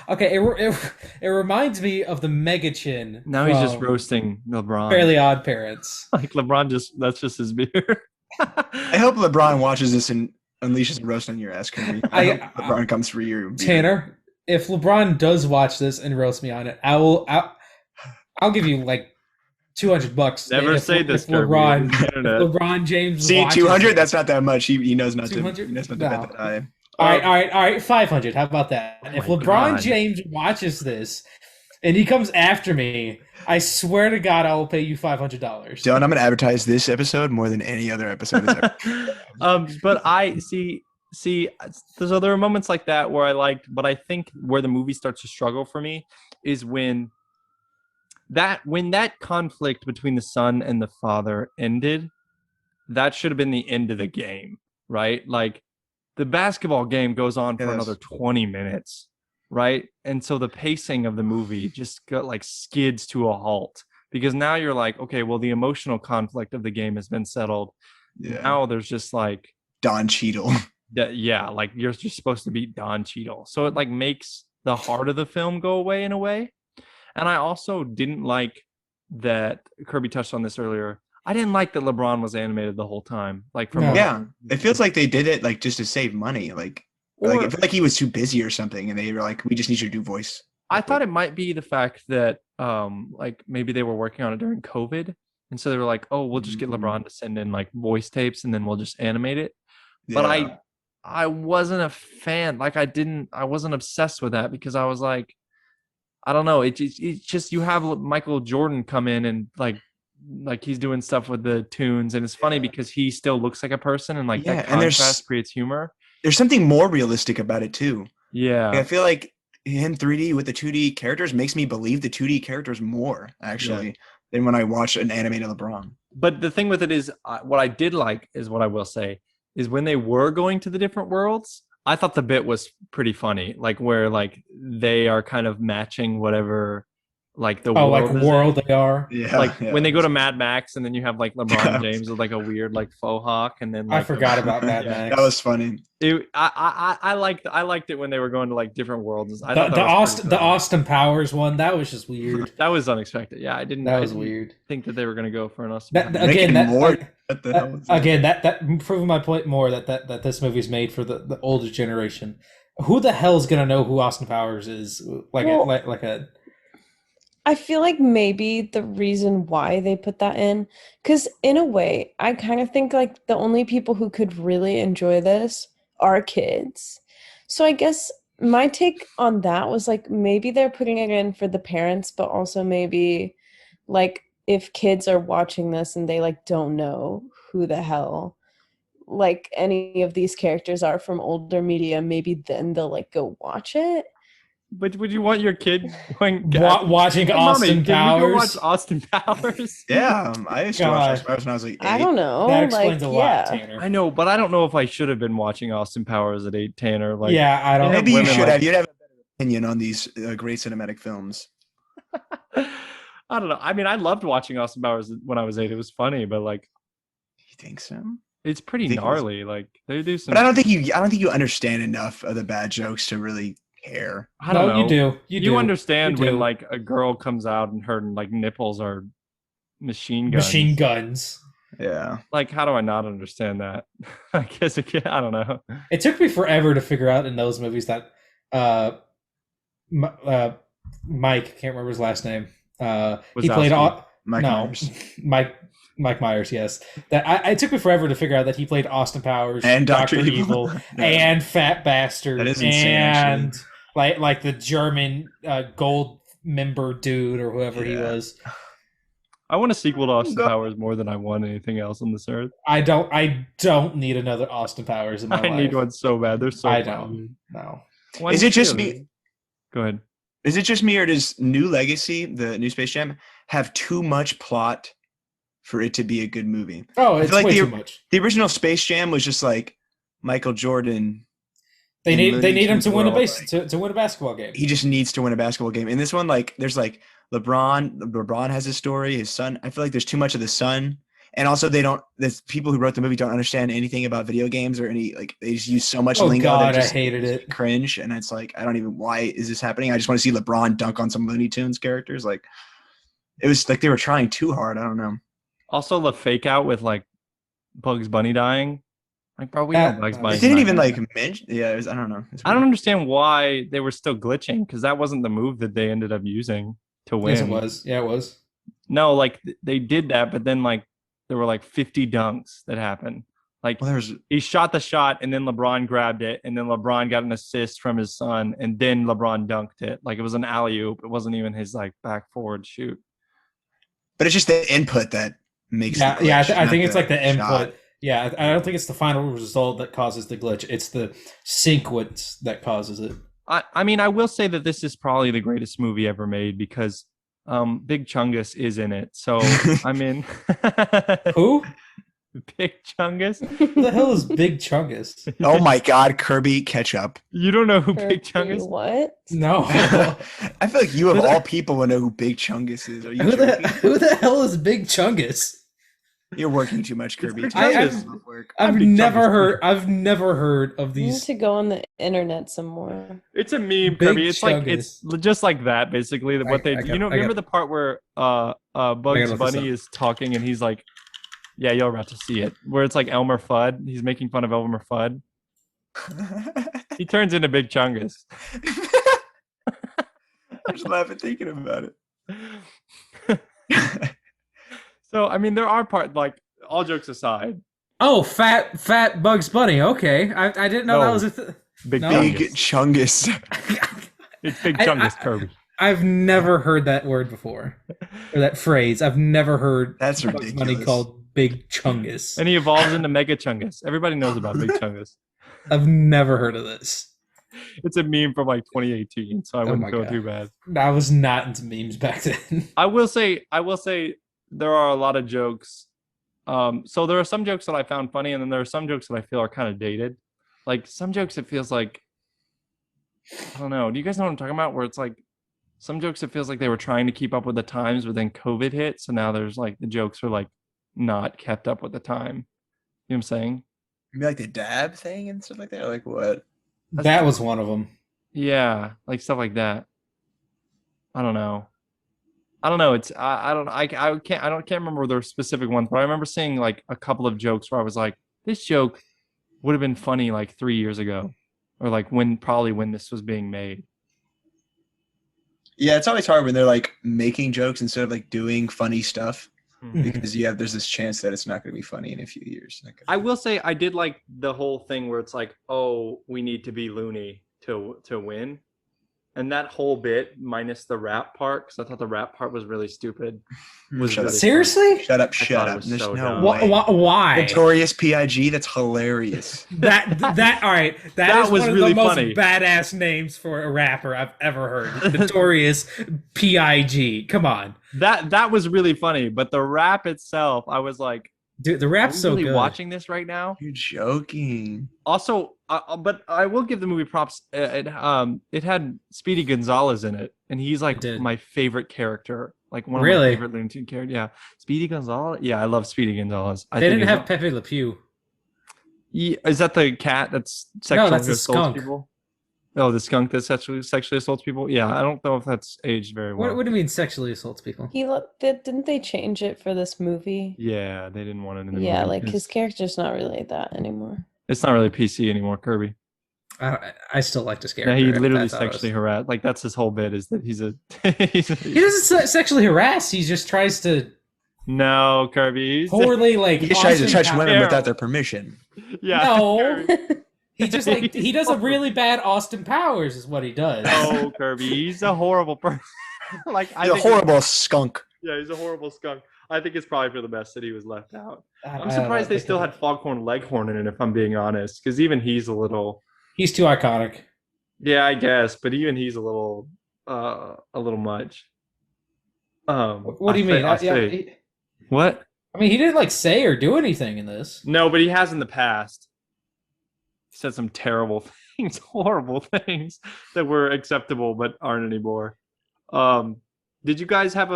Okay, it reminds me of the mega chin. Now he's just from roasting LeBron. Fairly Odd Parents. Like LeBron that's just his beard. I hope LeBron watches this and unleashes a roast on your ass, Kirby. I hope LeBron comes for you. Tanner, if LeBron does watch this and roast me on it, I'll give you like $200. Never say this, Kirby. LeBron, It's the internet. LeBron James. See, watches 200. it. That's not that much. He knows not to. 200? He knows not to bet No. that high. All right. 500. How about that? If my LeBron God. James watches this and he comes after me, I swear to God, I will pay you $500. Dylan, I'm gonna advertise this episode more than any other episode. Has ever. But I see. So there are moments like that where I liked, but I think where the movie starts to struggle for me is when that conflict between the son and the father ended. That should have been the end of the game, right? Like the basketball game goes on for Yes. another 20 minutes, right? And so the pacing of the movie just got like skids to a halt because now you're like, okay, well, the emotional conflict of the game has been settled. Yeah. Now there's just like, Don Cheadle. yeah, like you're just supposed to beat Don Cheadle. So it like makes the heart of the film go away in a way. And I also didn't like that Kirby touched on this earlier. I didn't like that LeBron was animated the whole time. Like from No. Yeah, it feels like they did it like just to save money. Like I Or- feel like he was too busy or something, and they were like, "We just need you to do voice." I thought it might be the fact that like maybe they were working on it during COVID. And so they were like, oh, we'll just get Mhm. LeBron to send in like voice tapes and then we'll just animate it. But I wasn't a fan. Like I wasn't obsessed with that because I was like, I don't know. It's just you have Michael Jordan come in and like he's doing stuff with the tunes, and it's funny because he still looks like a person, and like Yeah, that and there's- contrast creates humor. there's something more realistic about it too. Yeah, Like, I feel like in 3D with the 2D characters makes me believe the 2D characters more actually than when I watch an animated LeBron. but the thing with it is, what I did like is what I will say is when they were going to the different worlds, I thought the bit was pretty funny, like where like they are kind of matching whatever like the Oh, world like is in. world they are. Yeah, Like yeah. when they go to Mad Max and then you have like LeBron James with like a weird like faux hawk and then like I forgot about Mad Yeah. Max. That was funny. I liked it when they were going to like different worlds. I the, thought the that was Austin pretty the funny. Austin Powers one. That was just weird. That was unexpected. Yeah, I didn't That weird. think that they were going to go for an Austin. That, Powers. again, Rick and that Morty. What the hell was that? again that proving my point more that this movie's made for the older generation. Who the hell's gonna know who Austin Powers is? Like a I feel like maybe the reason why they put that in, because in a way, I kind of think like the only people who could really enjoy this our kids. So I guess my take on that was like maybe they're putting it in for the parents, but also maybe like if kids are watching this and they like don't know who the hell like any of these characters are from older media, maybe then they'll like go watch it. But would you want your kid going? Watching Hey, Austin Mommy, can we go watch Powers. Austin Powers? Yeah, I used to watch God. Austin Powers when I was like 8. I don't know. That explains like, a lot, yeah. Tanner. I know, but I don't know if I should have been watching Austin Powers at 8, Tanner. Like, yeah, I don't. Maybe you women should like- have. You'd have a better opinion on these great cinematic films. I don't know. I mean, I loved watching Austin Powers when I was 8. It was funny, but like, You think so? it's pretty I think it was- gnarly. Like, they do some. But I don't think you understand enough of the bad jokes to really care. I don't No, know. you do. You do. understand You when do. like a girl comes out and her like nipples are machine guns. Machine guns. Yeah. Like, how do I not understand that? I guess I don't know. It took me forever to figure out in those movies that Mike, can't remember his last name. He played Wazowski. Mike no Myers. Mike Myers. Yes, that it took me forever to figure out that he played Austin Powers And Dr. Dr. Evil. Evil Yeah. and Fat Bastard That is insane, and actually. like the German gold member dude or whoever he Yeah. was. I want a sequel to Austin Go- Powers more than I want anything else on this earth. I don't need another Austin Powers in my I life. need one so bad. They're so I fun. don't. No. One, Is it just two. me? Go ahead. Is it just me, or does New Legacy, the new Space Jam, have too much plot for it to be a good movie? Oh, I it's feel like way the- too much. The original Space Jam was just like Michael Jordan. They in need Looney him Tunes to win a world, base to win a basketball game. He just needs to win a basketball game. In this one, like there's like LeBron has his story, his son. I feel like there's too much of the son. And also the people who wrote the movie don't understand anything about video games or any, like they just use so much Oh lingo God, that I just hated it. cringe. And it's like, I don't even, why is this happening? I just want to see LeBron dunk on some Looney Tunes characters. Like it was like they were trying too hard. I don't know. Also, the fake out with like Bugs Bunny dying. Like, bro, we know That- Bugs It Bunny. It didn't even like mention. Yeah, it was, I don't know. It's I don't weird. understand why they were still glitching because that wasn't the move that they ended up using to win. Yes, it was. Yeah, it was. No, like they did that, but then like there were like 50 dunks that happened. Like Well, there's he shot the shot and then LeBron grabbed it and then LeBron got an assist from his son and then LeBron dunked it. Like it was an alley oop. It wasn't even his like back forward shoot. but it's just the input that makes. Yeah, the yeah. glitch, I not think it's like the input. shot. Yeah, I don't think it's the final result that causes the glitch. It's the sequence that causes it. I mean, I will say that this is probably the greatest movie ever made because Big Chungus is in it. So I mean, Who? Big Chungus. Who the hell is Big Chungus? Oh my God, Kirby Ketchup. You don't know who Big Kirby, Chungus? what? No. I feel like you of Who the- all people would know who Big Chungus is. Are you who joking? who the hell is Big Chungus? You're working too much, Kirby. Big I- Chungus. I've Big never Chungus. heard of You need these. to go on the internet some more. It's a meme, Big Kirby. It's like Chungus. it's just like that, basically. What they I you know, got- remember the part where Bugs look this Bunny up. is talking and he's like, "Yeah, you're about to see it." Where it's like Elmer Fudd. He's making fun of Elmer Fudd. He turns into Big Chungus. I'm just laughing thinking about it. So I mean, there are part like all jokes aside, Oh, fat Bugs Bunny. Okay, I didn't know No. that was a. Big No. Big Chungus. Chungus. It's Big I- Chungus, Kirby. I've never heard that word before, or that phrase. I've never heard That's Bugs ridiculous. Bunny called Big Chungus. And he evolves into Mega Chungus. Everybody knows about Big Chungus. I've never heard of this. It's a meme from like 2018, so I Oh wouldn't my go God. too bad. I was not into memes back then. I will say there are a lot of jokes. So there are some jokes that I found funny, and then there are some jokes that I feel are kind of dated. Like some jokes, it feels like, I don't know. Do you guys know what I'm talking about? Where it's like some jokes, it feels like they were trying to keep up with the times, but then COVID hit, so now there's like the jokes are like not kept up with the time. You know what I'm saying? Maybe like the dab thing and stuff like that. Like what? That was one of them. Yeah, like stuff like that. I don't know. It's I can't remember the specific ones, but I remember seeing like a couple of jokes where I was like, this joke would have been funny like 3 years ago, or like probably when this was being made. Yeah, it's always hard when they're like making jokes instead of like doing funny stuff. because there's this chance that it's not going to be funny in a few years. I will say I did like the whole thing where it's like, oh, we need to be loony to win. And that whole bit, minus the rap part, because I thought the rap part was really stupid. Was Shut up. really Seriously? funny. Shut up! I Shut thought it up! was There's so no dumb. way. Why? Notorious Pig. That's hilarious. That all right. That is was one of really the most funny. badass names for a rapper I've ever heard. Notorious Pig. Come on, That was really funny, but the rap itself, I was like, dude. The are rap's we so really good. watching this right now? You're joking. Also, but I will give the movie props. It had Speedy Gonzalez in it, and he's like It did. my favorite character, like one of Really? my favorite Looney Tunes characters. Yeah, Speedy Gonzalez. Yeah, I love Speedy Gonzalez. I They think didn't he's- have Pepe Le Pew. Is that the cat that's sexually that's the assaults skunk. people? Oh, the skunk that sexually assaults people. Yeah, I don't know if that's aged very well. What do you mean sexually assaults people? Didn't they change it for this movie? Yeah, they didn't want it in the Yeah, movie. like his character's not really that anymore. It's not really PC anymore, Kirby. I still like this Yeah, character. he literally That's how it was. sexually harassed. Like that's his whole bit is that he's a. He doesn't sexually harass. He just tries to No, Kirby. he's- poorly like. He just tries to Austin touch Powers- women Terrible. without their permission. Yeah. No. Kirby. He just like he does a really bad Austin Powers is what he does. No, Kirby. He's a horrible person. Like I He's a think horrible skunk. Yeah, he's a horrible skunk. I think it's probably for the best that he was left out. I I'm don't surprised they think still had Foghorn Leghorn in it, if I'm being honest, because even he's a little. He's too iconic. Yeah, I guess, but even he's a little much. What do you mean? What? I mean, he didn't like say or do anything in this. No, but he has in the past. He said some terrible things, horrible things that were acceptable but aren't anymore. Did you guys have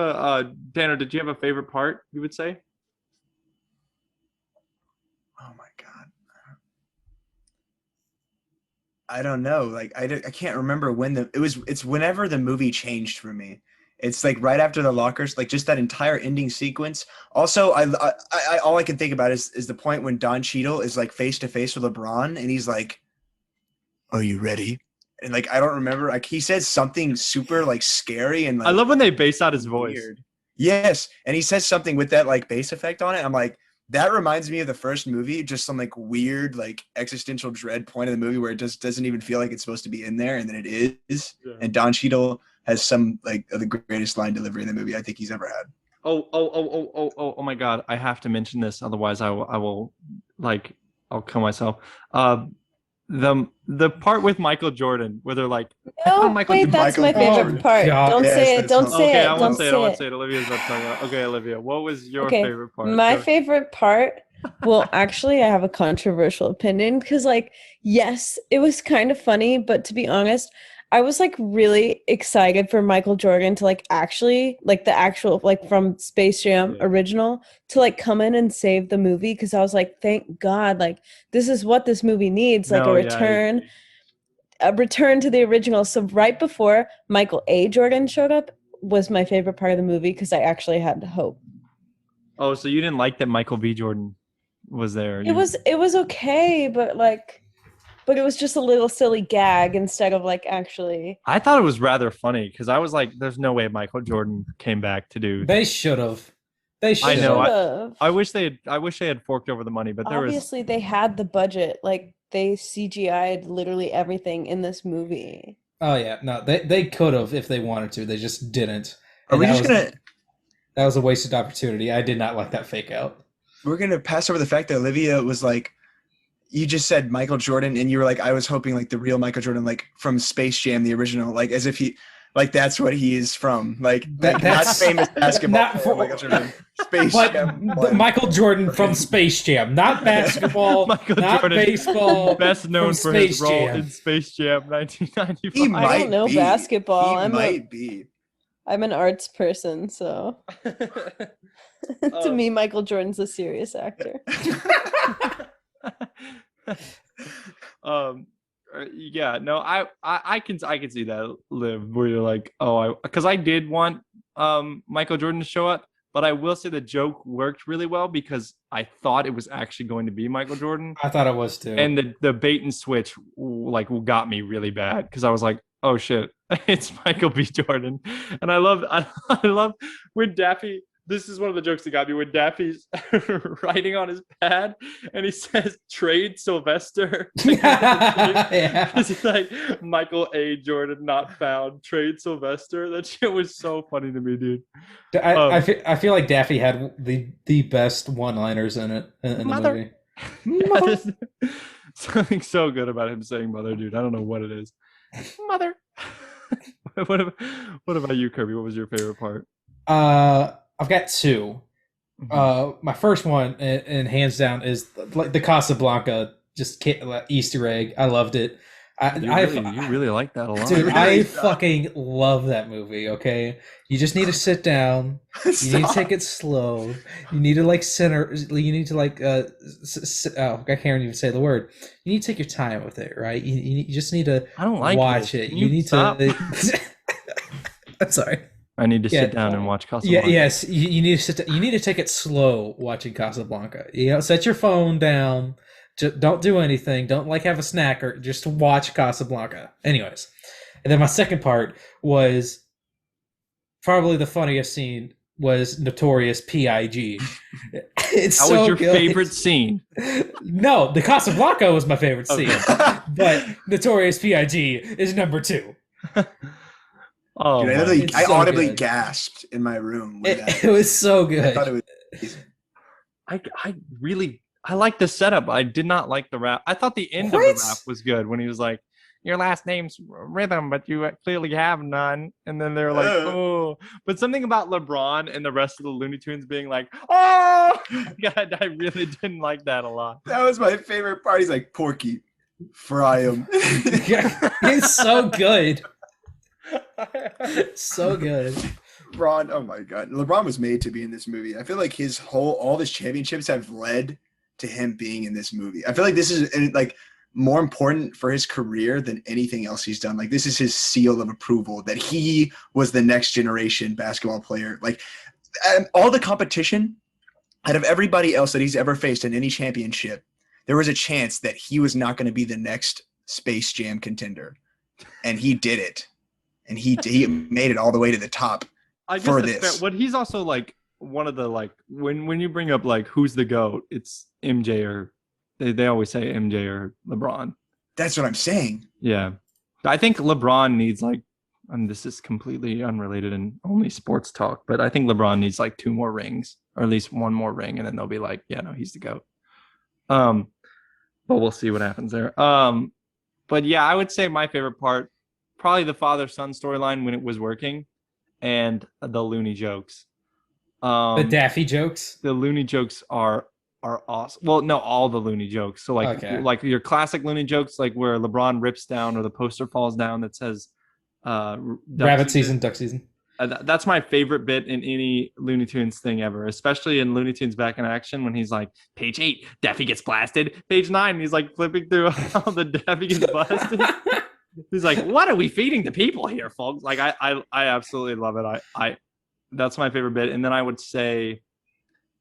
Tanner? Did you have a favorite part? You would say? Oh my god. I don't know. Like I can't remember when it's whenever the movie changed for me. It's like right after the lockers, like just that entire ending sequence. Also, I all I can think about is the point when Don Cheadle is like face to face with LeBron, and he's like, "Are you ready?" And like I don't remember. Like he says something super like scary and like I love when they base out his voice. weird. Yes, and he says something with that like bass effect on it. I'm like, that reminds me of the first movie, just some like weird like existential dread point of the movie where it just doesn't even feel like it's supposed to be in there, and then it is. Yeah. And Don Cheadle has some like of the greatest line delivery in the movie I think he's ever had. Oh my god, I have to mention this, otherwise I will like I'll kill myself. The part with Michael Jordan where they're like, No, Michael wait, that's my Michael favorite Jordan. part. God. Don't Yes, say it. that's Don't my- say okay, it. I won't Don't say say it. I won't it. say it. Olivia's about to talk about. Okay, Olivia, what was your Okay, favorite part? My Go- favorite part, well, actually, I have a controversial opinion because, like, yes, it was kind of funny, but to be honest, I was like really excited for Michael Jordan to like actually, like the actual, like from Space Jam Yeah. original to like come in and save the movie because I was like, thank God, like this is what this movie needs, like No, a yeah, I return. agree. A return to the original. So right before Michael A. Jordan showed up was my favorite part of the movie because I actually had hope. Oh, so you didn't like that Michael B. Jordan was there? It was okay, but it was just a little silly gag instead of like actually. I thought it was rather funny because I was like, "There's no way Michael Jordan came back to do." They should have. They should I know, have. Should've. I wish they had forked over the money, but there was. Obviously they had the budget. Like they CGI'd literally everything in this movie. Oh yeah, no, they could have if they wanted to. They just didn't. Are And we that just was- gonna That was a wasted opportunity. I did not like that fake out. we're gonna pass over the fact that Olivia was like, you just said Michael Jordan and you were like, I was hoping like the real Michael Jordan, like from Space Jam, the original, like as if he like that's what he is from. Like, not That's- famous basketball not player, for- Michael Jordan. Space But Jam. Michael Jordan from Space Jam, not basketball, Michael not Jordan, baseball. best known from for his Space role Jam. in Space Jam 1995. He I might don't know be. basketball. He I'm might be. an arts person, so to me Michael Jordan's a serious actor. Yeah, no, I can see that, Liv, where you're like, oh, because I did want Michael Jordan to show up, but I will say the joke worked really well because I thought it was actually going to be Michael Jordan, I thought it was too. and the bait and switch like got me really bad because I was like, oh shit, it's Michael B. Jordan, and I love when Daffy this is one of the jokes that got me when Daffy's writing on his pad and he says trade Sylvester. Yeah. Because he's like Michael A. Jordan not found, trade Sylvester. That shit was so funny to me, dude. I feel like Daffy had the best one-liners in it in the Mother. movie. Something so good about him saying mother, dude. I don't know what it is. Mother. What about you, Kirby? What was your favorite part? I've got two. My first one, and hands down, is like the Casablanca Easter egg. I loved it. You really like that a lot, dude. I fucking love that movie. Okay, you just need to sit down. You need to take it slow. You need to like center. You need to like I can't even say the word. You need to take your time with it, right? You just need to. I don't like watch this. it. You need stop? to. I'm sorry. I need to sit down and watch Casablanca. Yes, you need to sit. You need to take it slow watching Casablanca. Set your phone down. Just don't do anything. Don't like have a snack or just watch Casablanca. Anyways, and then my second part was probably the funniest scene was Notorious P.I.G. It's that so was your good. favorite scene. No, the Casablanca was my favorite scene, but Notorious P.I.G. is number 2. Oh, dude, I audibly gasped in my room. It was so good. I thought it was. I like the setup. I did not like the rap. I thought the end of the rap was good when he was like, "Your last name's Rhythm, but you clearly have none." And then they're like, "Oh," but something about LeBron and the rest of the Looney Tunes being like, "Oh," God, I really didn't like that a lot. That was my favorite part. He's like, "Porky, fry him." It's so good. So good. LeBron, oh my god, LeBron was made to be in this movie. I feel like all his championships have led to him being in this movie. I feel like this is like more important for his career than anything else he's done. Like this is his seal of approval that he was the next generation basketball player. Like all the competition out of everybody else that he's ever faced in any championship, there was a chance that he was not going to be the next Space Jam contender, and he did it. And he made it all the way to the top. I guess for that's this. fair. What he's also like one of the like when you bring up like who's the GOAT, it's MJ or they always say MJ or LeBron. That's what I'm saying. Yeah. I think LeBron needs like, and this is completely unrelated and only sports talk, but I think LeBron needs like 2 more rings or at least 1 more ring, and then they'll be like, yeah, no, he's the GOAT. But we'll see what happens there. But yeah, I would say my favorite part, probably the father-son storyline when it was working, and the Looney jokes. The Daffy jokes. The Looney jokes are awesome. Well, no, all the Looney jokes. So like your classic Looney jokes, like where LeBron rips down or the poster falls down that says Rabbit season, duck season. That's my favorite bit in any Looney Tunes thing ever, especially in Looney Tunes Back in Action when he's like, page 8, Daffy gets blasted. Page 9, he's like flipping through how the Daffy gets blasted. He's like, what are we feeding the people here, folks? Like, I absolutely love it. I that's my favorite bit. And then I would say,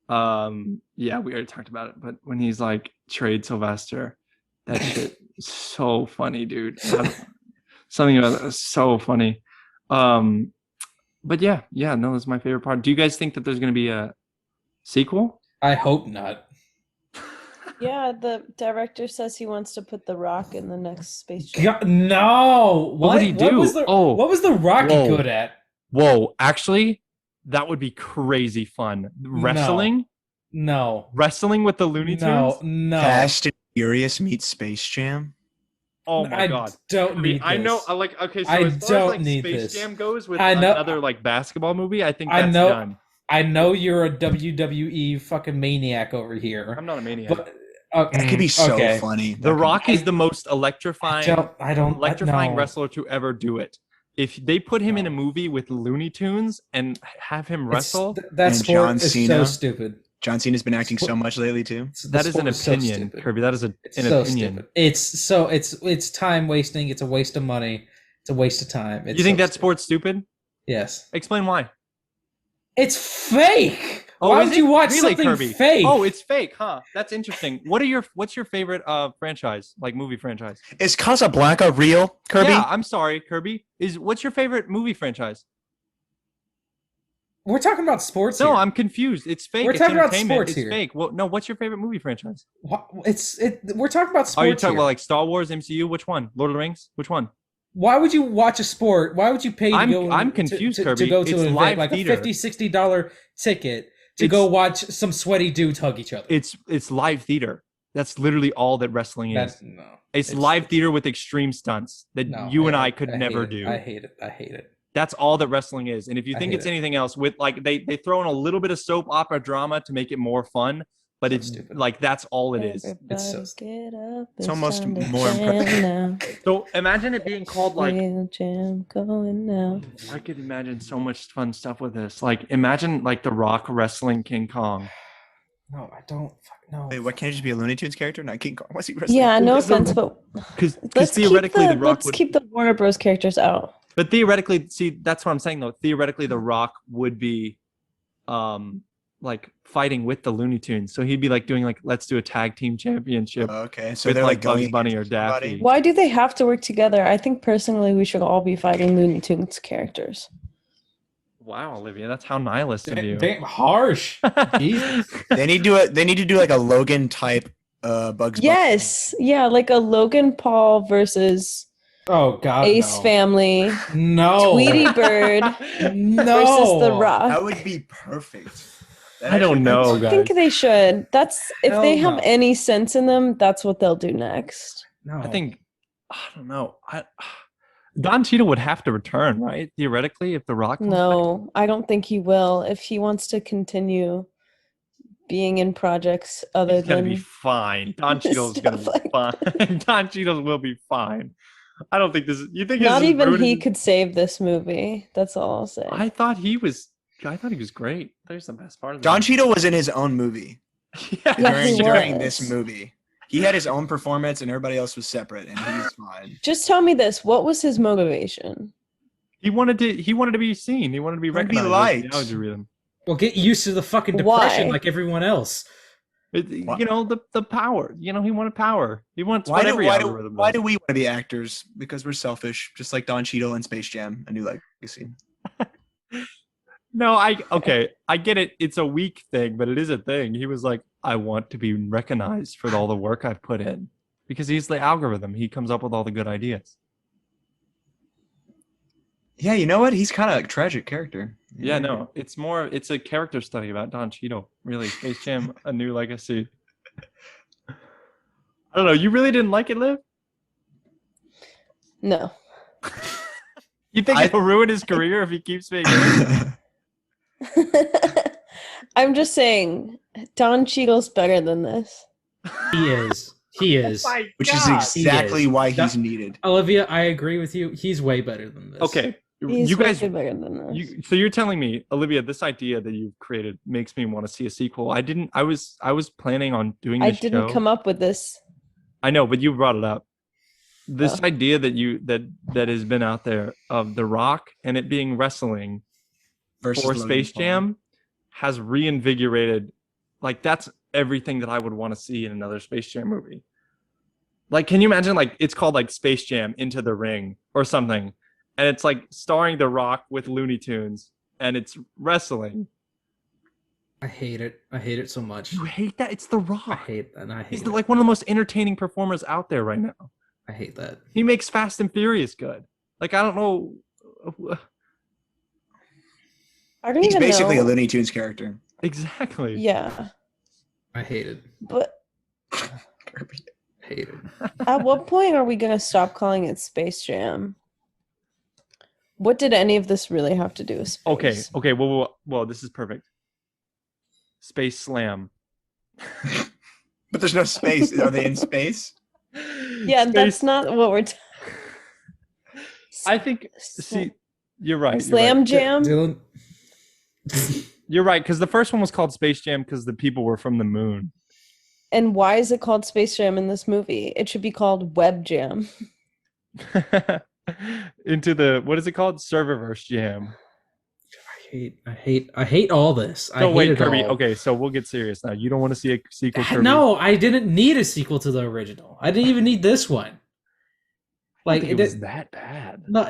yeah, we already talked about it, but when he's like, trade Sylvester, that shit is so funny, dude. Something about that is so funny. But yeah, no, that's my favorite part. Do you guys think that there's going to be a sequel? I hope not. Yeah, the director says he wants to put The Rock in the next Space Jam. No! What would he do? What was The Rock good at? Whoa, actually, that would be crazy fun. Wrestling? No. Wrestling with the Looney Tunes? No. Fast and Furious meets Space Jam. Oh my god! Don't need I this. know. Like, okay, so I as far as like don't need Space this. Jam goes with I know- another like basketball movie, I think that's done. I know you're a WWE fucking maniac over here. I'm not a maniac. But, That could be so funny. The Rock is the most electrifying no. wrestler to ever do it. If they put him in a movie with Looney Tunes and have him wrestle, that sport John is Cena. so stupid. John Cena's been acting so much lately too. that is an opinion, Kirby. That is an opinion. Stupid. It's time wasting. It's a waste of money. It's a waste of time. You think that sport's stupid? Yes. Explain why. It's fake. Oh, why would you watch really, something Kirby? fake? Oh, it's fake, huh? That's interesting. What's your favorite franchise, like movie franchise? Is Casablanca real, Kirby? Yeah, I'm sorry, Kirby. What's your favorite movie franchise? We're talking about sports. No, here. I'm confused. It's fake. We're It's talking about entertainment. sports It's here. fake. Well, no. What's your favorite movie franchise? We're talking about sports. Are you talking here. about like Star Wars, MCU? Which one? Lord of the Rings? Which one? Why would you watch a sport? Why would you pay to I'm confused, to Kirby. go to It's an live event like theater. a $50-$60 ticket to go watch some sweaty dudes hug each other? It's live theater. That's literally all that wrestling is. It's live theater with extreme stunts that you and I could never do. I hate it. That's all that wrestling is. And if you think it's anything else, with like they throw in a little bit of soap opera drama to make it more fun, but it's stupid. like that's all it is. It's so get up. It's almost more impressive. So imagine it being called like jam going now. I could imagine so much fun stuff with this. Like imagine like The Rock wrestling King Kong. No, I don't. No. Wait, what, can't it just be a Looney Tunes character? Not King Kong. What's he wrestling? Yeah, no offense, but Because theoretically The Rock would keep the Warner Bros. Characters out. But theoretically, see, that's what I'm saying though. Theoretically, The Rock would be like fighting with the Looney Tunes. So he'd be like doing like, let's do a tag team championship. Okay, so with they're like like Bugs going Bunny or against everybody? Daffy. Why do they have to work together? I think personally we should all be fighting Looney Tunes characters. Wow, Olivia, that's how nihilist of you. Damn, harsh. Jesus. They need to do like a Logan type Bugs Bunny. Yes, yeah, like a Logan Paul versus Oh God, Ace no. Family, No. Tweety Bird No. versus The Rock. That would be perfect. I don't know, I guys. think they should. That's if Hell they have no. any sense in them, that's what they'll do next. No. I think I don't know. Don Cheadle would have to return, right? Theoretically, if The Rock comes back. No, I don't think he will. If he wants to continue being in projects other He's gonna than be fine. Don Cheadle's gonna be stuff fine. Don Cheadle will be fine. I don't think this is. You think not this is even ruining- he could save this movie. That's all I'll say. I thought he was great. There's the best part of Don that. Cheadle was in his own movie Yeah, he during was. this movie. He had his own performance, and everybody else was separate, and he's fine. Just tell me this: what was his motivation? He wanted to be seen. He wanted to be He wanted to be recognized. liked. as the algorithm. Well, get used to the fucking depression Why? like everyone else. Why- You know the power. You know he wanted power. He wants Why what do, every why, do, algorithm why does. do we want to be actors? Because we're selfish, just like Don Cheadle in Space Jam, A New Legacy. No, I get it. It's a weak thing, but it is a thing. He was like, I want to be recognized for all the work I've put in. Because he's the algorithm. He comes up with all the good ideas. Yeah, you know what? He's kind of a tragic character. Yeah, no. It's a character study about Don Cheadle. Really. Space Jam, A New Legacy. I don't know. You really didn't like it, Liv? No. You think it'll ruin his career if he keeps being in it? I'm just saying, Don Cheadle's better than this. He is. He is. Which is exactly He is. why he's needed. Olivia, I agree with you. He's way better than this. Okay. He's You guys way better than this. so you're telling me, Olivia, this idea that you've created makes me want to see a sequel. I was planning on doing I this didn't show. come up with this. I know, but you brought it up. This Oh. idea that has been out there of The Rock and it being wrestling Versus for Logan Space Paul. Jam has reinvigorated. Like that's everything that I would want to see in another Space Jam movie. Like, can you imagine? Like, it's called like Space Jam Into the Ring or something, and it's like starring The Rock with Looney Tunes, and it's wrestling. I hate it. I hate it so much. You hate that? It's The I Rock. hate He's it. like one of the most entertaining performers out there right now. I hate that. He makes Fast and Furious good. Like, I don't know. I don't He's even basically know. a Looney Tunes character. Exactly. Yeah, I hate it. but Hate it. at what point are we gonna stop calling it Space Jam? What did any of this really have to do with space? Okay. Well, this is perfect. Space Slam. But there's no space. Are they in space? Yeah, Space- that's not what we're. I think. See, you're right. you're Slam right. Jam. Dylan. You're right, because the first one was called Space Jam because the people were from the moon. And why is it called Space Jam in this movie? It should be called Web Jam. Into the what is it called? Serververse Jam. I hate all this. I No, hate wait, it Kirby. all. Okay, so we'll get serious now. You don't want to see a sequel, Kirby? No, I didn't need a sequel to the original. I didn't even need this one. I Like think it was that bad. No,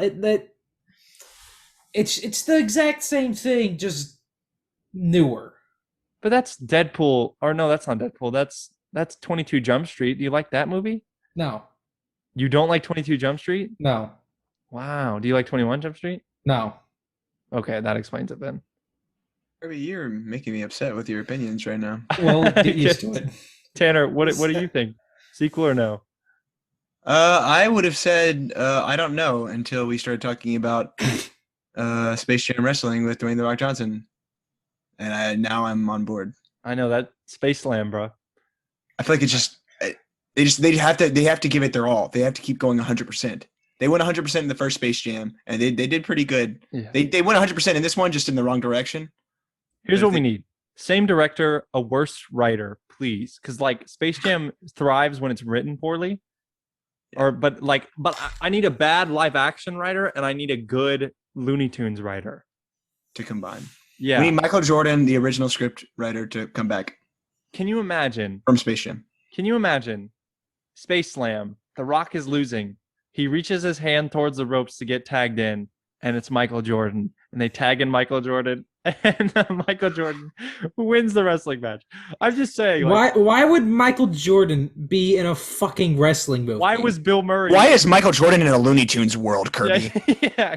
it's the exact same thing, just newer. But that's Deadpool. Or no, that's not Deadpool. That's 22 Jump Street. Do you like that movie? No, You don't like 22 Jump Street? no, Wow. Do you like 21 Jump Street? no. Okay, that explains it then. Kirby, you're making me upset with your opinions right now. Well, get used to it. Tanner, what do you think? Sequel or no? I would have said I don't know until we started talking about Space Jam Wrestling with Dwayne The Rock Johnson, and now I'm on board. I know that Space Slam, bro. I feel like it's just they have to give it their all. They have to keep going 100%. They went 100% in the first Space Jam, and they did pretty good. Yeah. They went 100% in this one, just in the wrong direction. Here's what we need. Same director, a worse writer, please. Because like Space Jam thrives when it's written poorly. But I need a bad live action writer and I need a good Looney Tunes writer To combine. Yeah. We need Michael Jordan, the original script writer, to come back Can you imagine? from Space Jam. Can you imagine? Space Slam. The Rock is losing. He reaches his hand towards the ropes to get tagged in, and it's Michael Jordan. And they tag in Michael Jordan, and Michael Jordan wins the wrestling match. I'm just saying. Like, Why would Michael Jordan be in a fucking wrestling movie? why was Bill Murray? Why is Michael Jordan in a Looney Tunes world, Kirby? Yeah.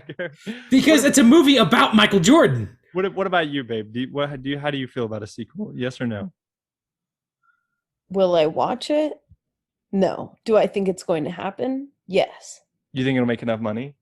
Because it's a movie about Michael Jordan. What about you, babe? How do you feel about a sequel? Yes or no? Will I watch it? No. Do I think it's going to happen? Yes. You think it'll make enough money?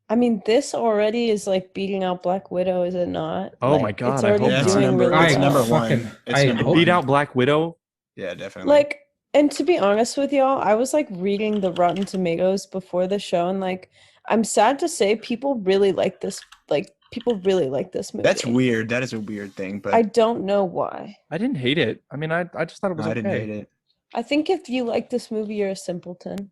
I mean, this already is like beating out Black Widow, is it not? Oh Like, my God, It's I already hope Yeah, it's not. doing number, really it's I well. number one. fucking- It's I number hope- one. Beat out Black Widow? Yeah, definitely. Like, and to be honest with y'all, I was like reading the Rotten Tomatoes before the show, and like, I'm sad to say people really like this. Like, people really like this movie. That's weird. That is a weird thing, but I don't know why. I didn't hate it. I mean, I just thought it was I okay. didn't hate it. I think if you like this movie, you're a simpleton.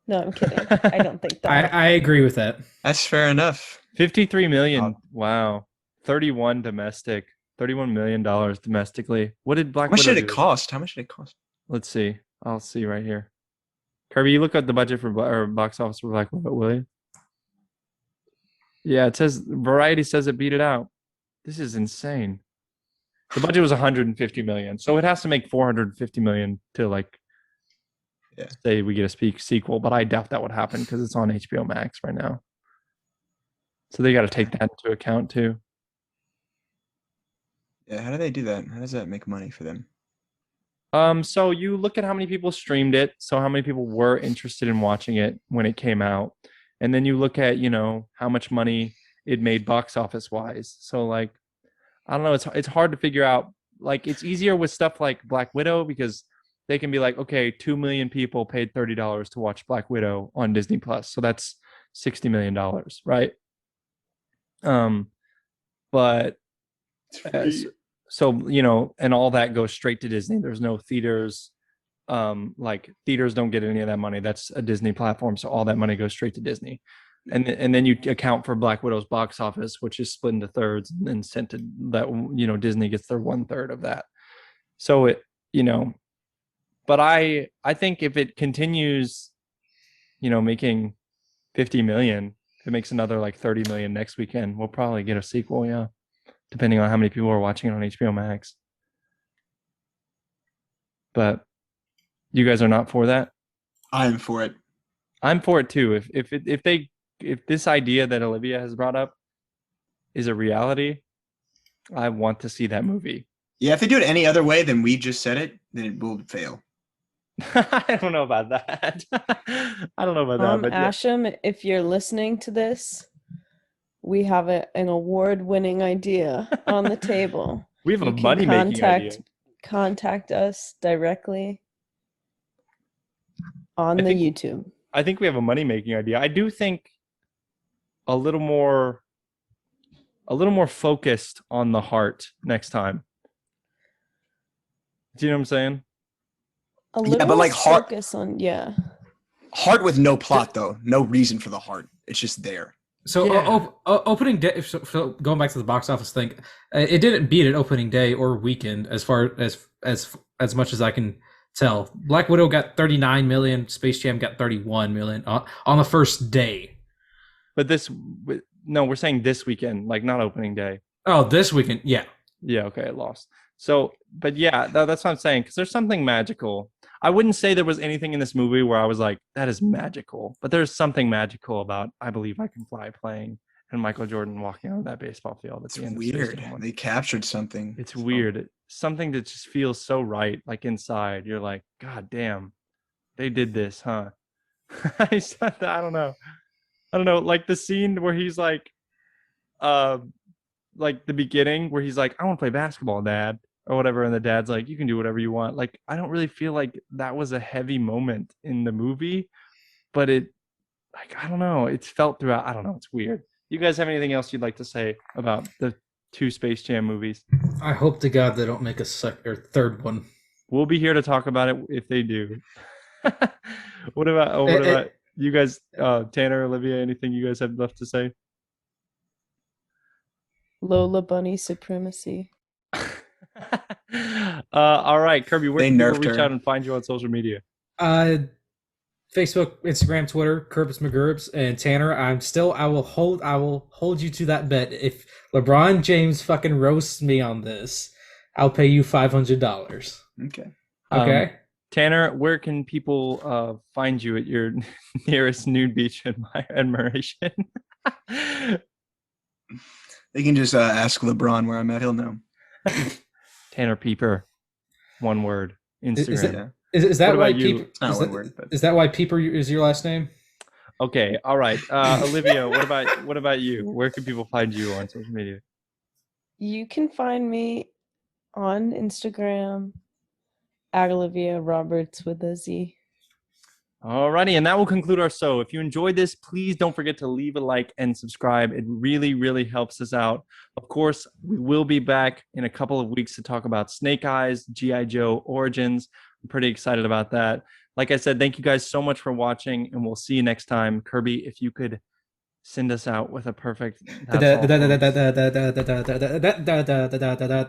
No, I'm kidding. I don't think that. I agree with that. That's fair enough. 53 million. Oh. Wow. 31 domestic. $31 million domestically. What did Black How much Widow did it do? cost? How much did it cost? Let's see. I'll see right here. Kirby, you look at the budget for or box office for Black Widow, will you? Yeah, it says Variety says it beat it out. This is insane. The budget was 150 million, so it has to make 450 million to like say we get a sequel. But I doubt that would happen because it's on HBO Max right now. So they got to take that into account too. Yeah, how do they do that? How does that make money for them? So you look at how many people streamed it, so how many people were interested in watching it when it came out, and then you look at, how much money it made box office wise. So like, I don't know, it's hard to figure out. Like, it's easier with stuff like Black Widow because they can be like, okay, 2 million people paid $30 to watch Black Widow on Disney Plus, so that's $60 million, right? But so and all that goes straight to Disney. There's no theaters. Like theaters don't get any of that money. That's a Disney platform, so all that money goes straight to Disney. And then you account for Black Widow's box office, which is split into thirds and sent to that. Disney gets their 1/3 of that. So it, but I think if it continues, making 50 million, if it makes another like 30 million next weekend, we'll probably get a sequel. Yeah. Depending on how many people are watching it on HBO Max. But you guys are not for that? I'm for it. I'm for it too. If this idea that Olivia has brought up is a reality, I want to see that movie. Yeah, if they do it any other way than we just said it, then it will fail. I don't know about that. I don't know about that. But yeah. Asham, if you're listening to this, we have an award-winning idea on the table. We have a You can money-making idea. Contact us directly on the YouTube. I think we have a money-making idea. I do think a little more focused on the heart next time. Do you know what I'm saying? A little but like heart- focus on Heart with no plot, though. No reason for the heart. It's just there. So Yeah. opening day. So going back to the box office thing, it didn't beat it opening day or weekend as far as much as I can tell. Black Widow got 39 million. Space Jam got 31 million on the first day. But we're saying this weekend, like not opening day. Oh, this weekend, yeah. Yeah, okay, I lost. So, but yeah, that's what I'm saying, because there's something magical. I wouldn't say there was anything in this movie where I was like, that is magical, but there's something magical about I Believe I Can Fly playing and Michael Jordan walking on that baseball field at It's the end of Space weird. Jam 1. They captured something. It's weird. Something that just feels so right, like inside. You're like, God damn, they did this, huh? I said that, I don't know. I don't know, like the scene where he's uh, like the beginning where he's like, I want to play basketball, Dad, or whatever, and the dad's like, you can do whatever you want. Like, I don't really feel like that was a heavy moment in the movie, but it, like, I don't know, it's felt throughout. I don't know, it's weird. You guys have anything else you'd like to say about the 2 Space Jam movies? I hope to God they don't make a third one. We'll be here to talk about it if they do. What about you guys, Tanner, Olivia, anything you guys have left to say? Lola Bunny supremacy. All right, Kirby, where They can people nerfed reach her. out and find you on social media? Facebook, Instagram, Twitter, Curbs McGurbs, and Tanner. I will hold you to that bet. If LeBron James fucking roasts me on this, I'll pay you $500. Okay. Okay. Tanner, where can people find you at your nearest nude beach admiration? They can just ask LeBron where I'm at. He'll know. Tanner Pieper, one word. Instagram. Is that What why about you? Pieper? It's not one word, but Is that why Pieper is your last name? Okay, all right. Olivia, what about you? Where can people find you on social media? You can find me on Instagram at Olivia Roberts with a Z. Alrighty, and that will conclude our show. If you enjoyed this, please don't forget to leave a like and subscribe. It really, really helps us out. Of course, we will be back in a couple of weeks to talk about Snake Eyes, G.I. Joe Origins. I'm pretty excited about that. Like I said, thank you guys so much for watching, and we'll see you next time. Kirby, if you could send us out with a perfect... That's all, folks.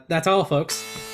That's all, folks.